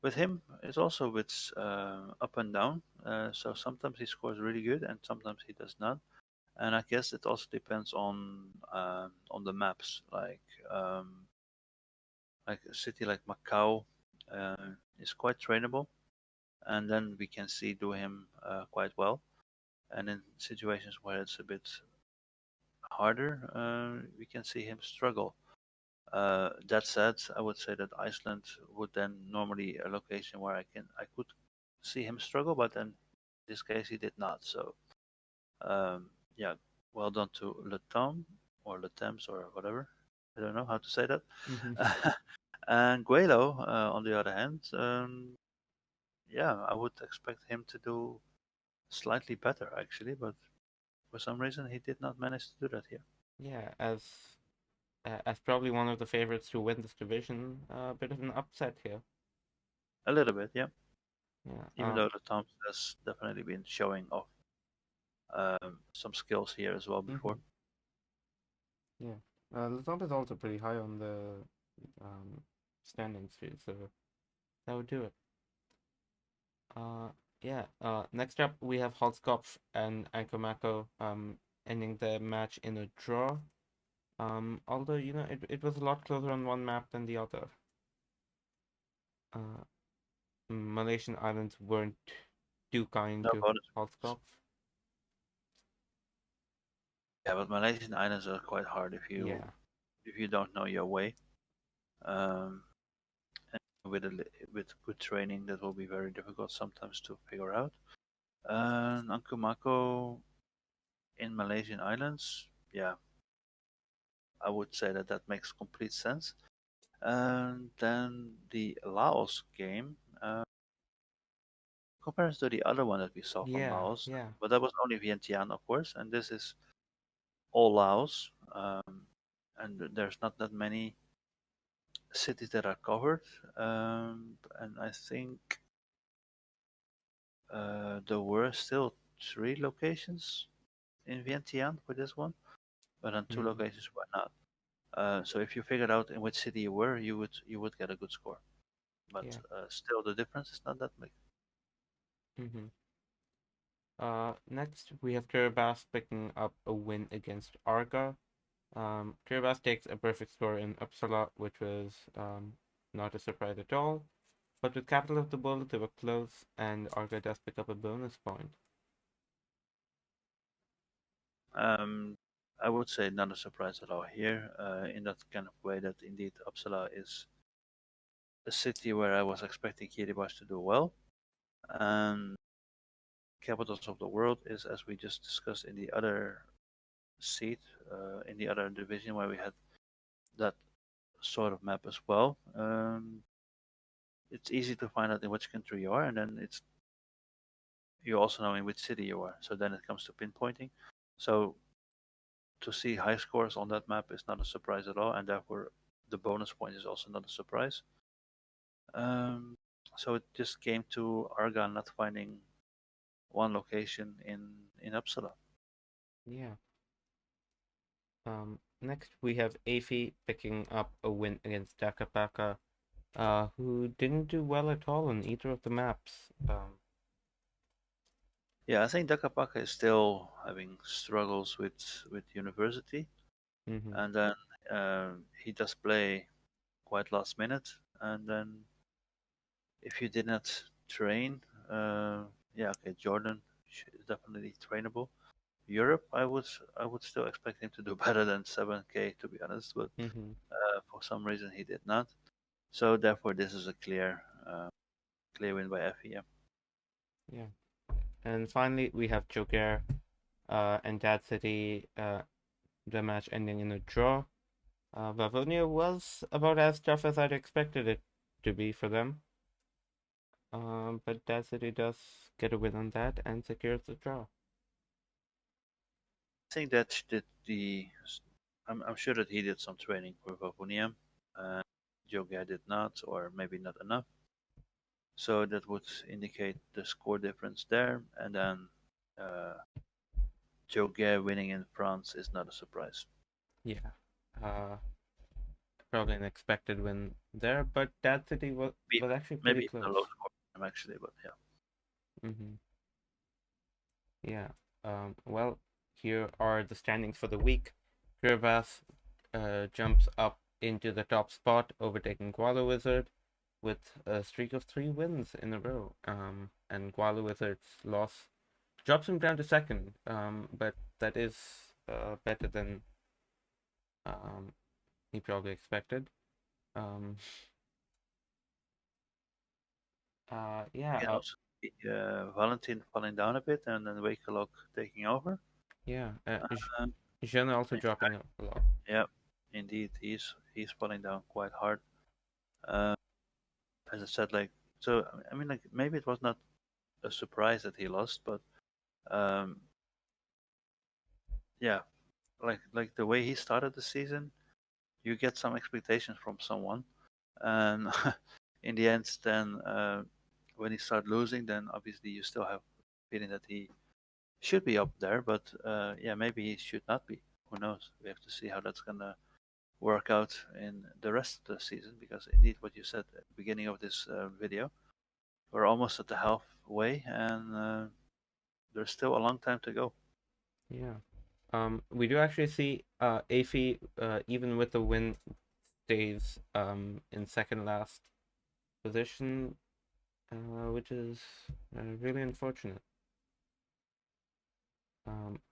With him, it's also a bit up and down. So sometimes he scores really good, and sometimes he does not. And I guess it also depends on the maps. Like a city like Macau is quite trainable, and then we can see do him quite well. And in situations where it's a bit harder, we can see him struggle. That said, I would say that Iceland would then normally a location where I could see him struggle, but then in this case he did not. So yeah, well done to Letam or Letems or whatever. I don't know how to say that. Mm-hmm. And Guelo, on the other hand, yeah, I would expect him to do slightly better actually, but for some reason he did not manage to do that here. Yeah, as probably one of the favorites to win this division, a bit of an upset here. A little bit, yeah. Yeah. Even though the Tom has definitely been showing off some skills here as well before. Mm-hmm. Yeah. Letomp is also pretty high on the um standings too, so that would do it. Uh, yeah. Next up we have Holzkopf and Ankomako ending the match in a draw. Although it was a lot closer on one map than the other. Uh, Malaysian islands weren't too kind No to bonus. Holzkopf. Yeah, but Malaysian islands are quite hard Yeah. if you don't know your way. Um, and with good training, that will be very difficult sometimes to figure out. Angkumako in Malaysian islands, yeah, I would say that that makes complete sense. And then the Laos game, compared to the other one that we saw from Yeah. Laos, Yeah. but that was only Vientiane, of course, and this is all Laos. And there's not that many cities that are covered. And I think there were still 3 locations in Vientiane for this one, but then 2 locations were not. So if you figured out in which city you were, you would get a good score. But Yeah. still, the difference is not that big. Mm-hmm. Next we have Kiribati picking up a win against Arga. Kiribati takes a perfect score in Uppsala, which was not a surprise at all. But with Capital of the World, they were close, and Arga does pick up a bonus point. Um, I would say not a surprise at all here, in that kind of way that indeed Uppsala is a city where I was expecting Kiribati to do well. And capitals of the world is, as we just discussed in the other seat, in the other division where we had that sort of map as well. It's easy to find out in which country you are, and then it's you also know in which city you are. So then it comes to pinpointing. So to see high scores on that map is not a surprise at all, and therefore the bonus point is also not a surprise. Um, so it just came to Argan not finding one location in Uppsala. Yeah. Next we have Afi picking up a win against Dakapaka, who didn't do well at all on either of the maps. Yeah, I think Dakapaka is still having struggles with university, Mhm, and then he does play quite last minute, and then if you did not train, yeah, okay, Jordan is definitely trainable. Europe, I would still expect him to do better than 7K to be honest, but mhm, for some reason he did not. So therefore, this is a clear win by FE. yeah. And finally we have Joker, and Dad City, the match ending in a draw. Vavonia was about as tough as I'd expected it to be for them. But Dad City does get a win on that and secures the draw. I think that I'm sure that he did some training for Vavonia, and Jogia did not, or maybe not enough. So that would indicate the score difference there, and then uh, Jogia winning in France is not a surprise. Yeah. Uh, Probably an expected win there, but Dad City Maybe, was actually pretty maybe even a low close. score actually, but yeah. Mm-hmm. Yeah. Well, here are the standings for the week. Kiribati jumps up into the top spot, overtaking Guala Wizard with a streak of 3 wins in a row. And Guala Wizard's loss drops him down to second. But that is better than um he probably expected. Um, You yeah. can also see Valentin falling down a bit, and then Wakelok taking over. Yeah. Um, Jean also dropping off a lot. yeah, indeed, he's falling down quite hard. Uh, as I said, like so, I mean, like maybe it was not a surprise that he lost, but um, yeah, like the way he started the season, you get some expectations from someone, and in the end, then when he start losing, then obviously you still have feeling that he should be up there, but yeah, maybe he should not be. Who knows? We have to see how that's gonna work out in the rest of the season, because indeed, what you said at the beginning of this video, we're almost at the halfway, and there's still a long time to go. Yeah. We do actually see Afi, even with the win, stays in second last position, which is really unfortunate.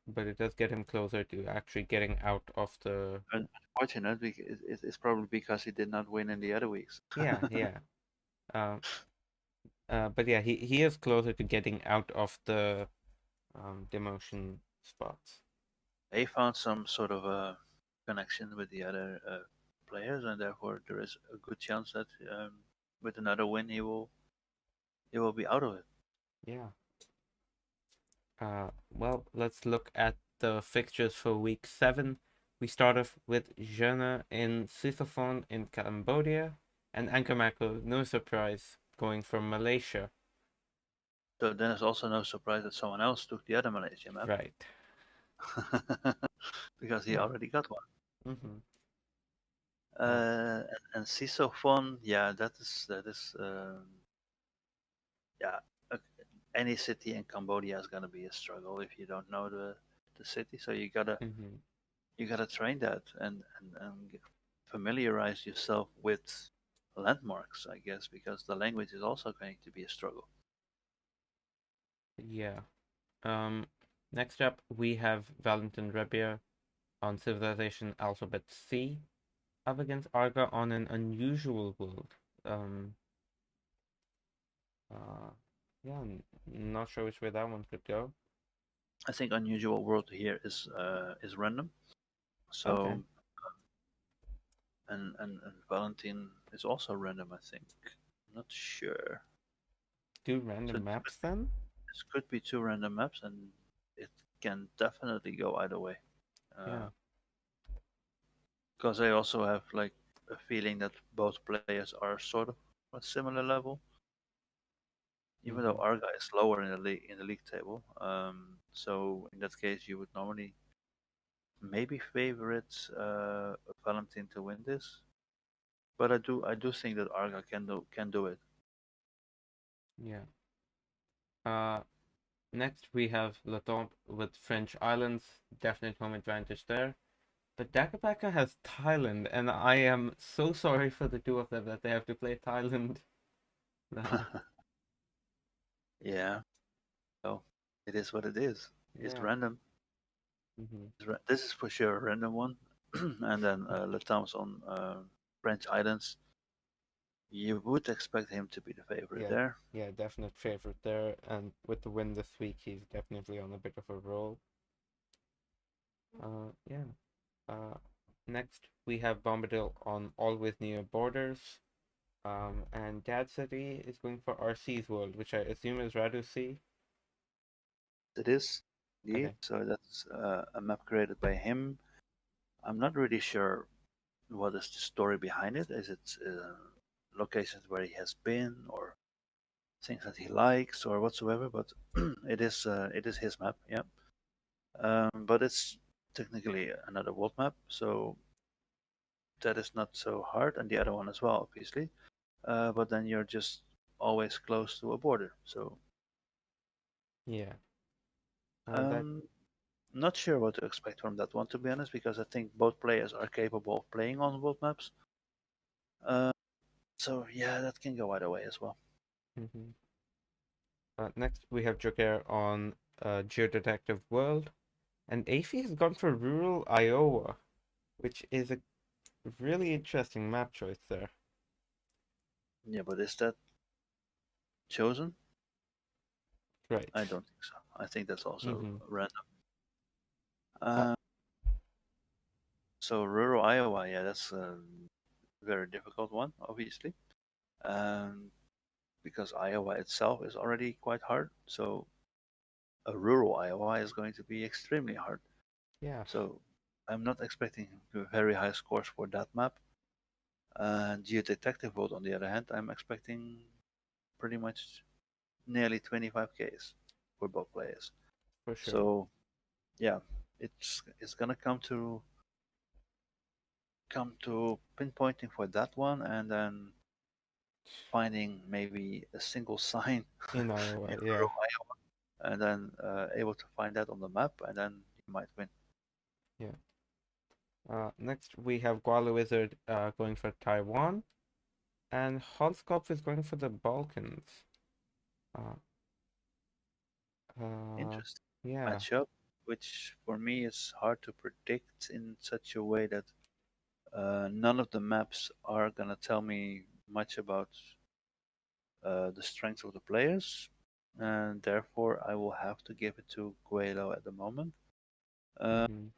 But it does get him closer to actually getting out of the. Unfortunate, it's probably because he did not win in the other weeks. Yeah, yeah. Uh, but yeah, he is closer to getting out of the demotion spots. They found some sort of a connection with the other players, and therefore there is a good chance that with another win he will be out of it. Yeah. Well, let's look at the fixtures for week 7. We start off with Jeanne in Sisophon in Cambodia, and Ankamako, no surprise, going from Malaysia. So then it's also no surprise that someone else took the other Malaysia map Right. because he Yeah. already got one. Mm-hmm. Uh, Uh, and Sisophon, yeah, that is yeah. uh, Any city in Cambodia is gonna be a struggle if you don't know the city. So mm-hmm. you gotta train that and familiarize yourself with landmarks, I guess, because the language is also going to be a struggle. Yeah. Um, Next up, we have Valentin Rebier on Civilization Alphabet C, up against Arga on an unusual world. Um, uh, yeah, not sure which way that one could go. I think unusual world here is random. Okay, So and Valentine is also random. I think. I'm not sure. two So random maps then? this could be two random maps, and it can definitely go either way. Yeah. Because I also have like a feeling that both players are sort of a similar level, even though Mm-hmm. our guy is lower in the league table. So in that case, you would normally maybe favorite Valentine to win this, but I do think that Arga can do it. Yeah. Uh, Next we have Latombe with French Islands, definite home advantage there. But Dakapaka has Thailand, and I am so sorry for the two of them that they have to play Thailand. Yeah, so it is what it is. It's Yeah. random. Hmm. This is for sure a random one, and then Latam's on French Islands. You would expect him to be the favorite Yeah, there. yeah, definite favorite there. And with the win this week, he's definitely on a bit of a roll. Yeah. Uh, Next we have Bombadil on Always Near Borders. And Dad City is going for RC's World, which I assume is Radu C. It is indeed. Okay. So that's a map created by him. I'm not really sure what is the story behind it. Is it locations where he has been, or things that he likes, or whatsoever? But it is his map, yeah. But it's technically another world map, so that is not so hard, and the other one as well, obviously. But then you're just always close to a border, so Yeah. That um, not sure what to expect from that one, to be honest, because I think both players are capable of playing on world maps. Uh, so yeah, that can go either way as well. hmm Next, we have Joker on Geodetective World, and Afi has gone for Rural Iowa, which is a really interesting map choice there. Yeah, but is that chosen? Right. I don't think so. I think that's also Mm-hmm. random. Uh, Uh, so rural Iowa, yeah, that's a very difficult one, obviously, um, because Iowa itself is already quite hard. So a rural Iowa is going to be extremely hard. yeah, So I'm not expecting very high scores for that map. And Geodetective World, on the other hand, I'm expecting pretty much nearly 25 Ks for both players. for sure. So yeah, it's gonna come to pinpointing for that one, and then finding maybe a single sign In in Iowa, yeah, rural Iowa, and then able to find that on the map, and then you might win. yeah. Next, we have Guala Wizard going for Taiwan, and Holskopf is going for the Balkans. Uh, uh, Interesting yeah. matchup, which for me is hard to predict in such a way that none of the maps are gonna tell me much about the strengths of the players, and therefore I will have to give it to Guelo at the moment. Uh, Hmm.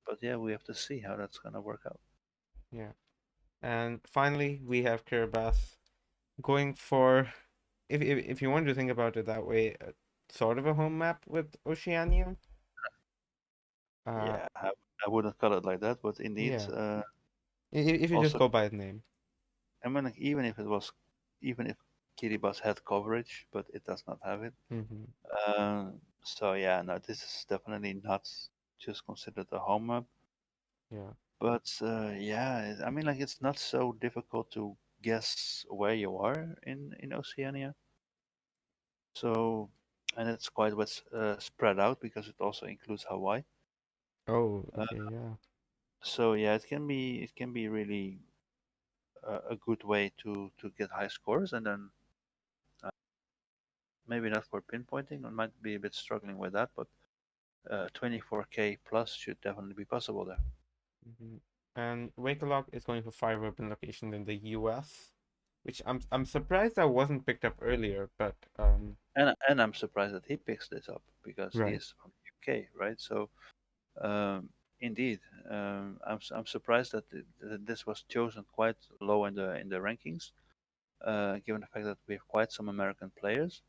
but yeah, we have to see how that's gonna work out. Yeah. And finally, we have Kiribati going for, if you want to think about it that way, sort of a home map with Oceania. Uh, Yeah, I wouldn't call it like that, but indeed, yeah. If you just also, go by the name. I mean, like, even if Kiribati had coverage, but it does not have it. Hmm. So yeah, no, this is definitely not just considered a home map. Yeah, But yeah, I mean, like it's not so difficult to guess where you are in Oceania. So, and it's quite what's spread out because it also includes Hawaii. oh, Uh, okay, yeah. so yeah, it can be really a good way to get high scores, and then uh, maybe not for pinpointing. I might be a bit struggling with that, but 24K plus should definitely be possible there. Hmm. And Wakelock is going for 5 urban locations in the US. which I'm surprised that wasn't picked up earlier, but And I'm surprised that he picks this up because he right. is from the UK, right? So um, indeed, I'm surprised that, that this was chosen quite low in the rankings, given the fact that we have quite some American players,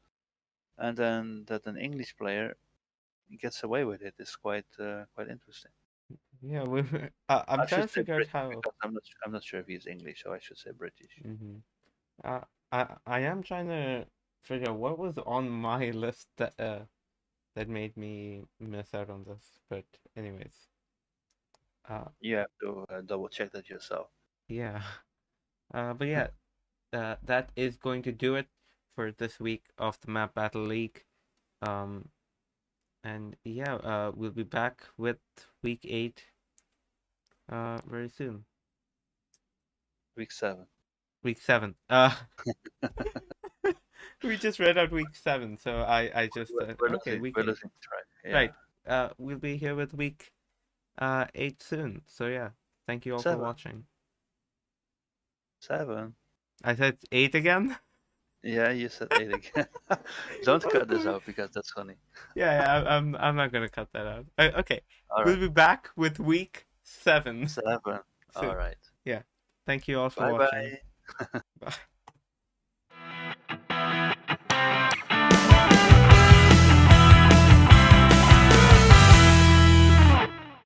and then that an English player gets away with it is quite interesting. Yeah, I'm I trying should to say figure out British how. because I'm not sure if he's English, so I should say British. Hmm. I am trying to figure out what was on my list that made me miss out on this. But anyways, uh, You have to double check that yourself. yeah. But yeah, that is going to do it for this week of the Map Battle League. Um, and yeah, we'll be back with week 8 very soon. Week 7. Week 7. We just read out week 7, so I just said okay, week We're 8. losing track. Yeah. Right. We'll be here with week 8 soon. So yeah, thank you all for 7. watching. 7. I said 8 again. Yeah, you said 8 again. Don't cut this Okay. out because that's funny. Yeah, I'm not gonna cut that out. Okay, All we'll right. be back with week 7 7. All soon. right. Yeah, thank you all for Bye watching. bye. Bye.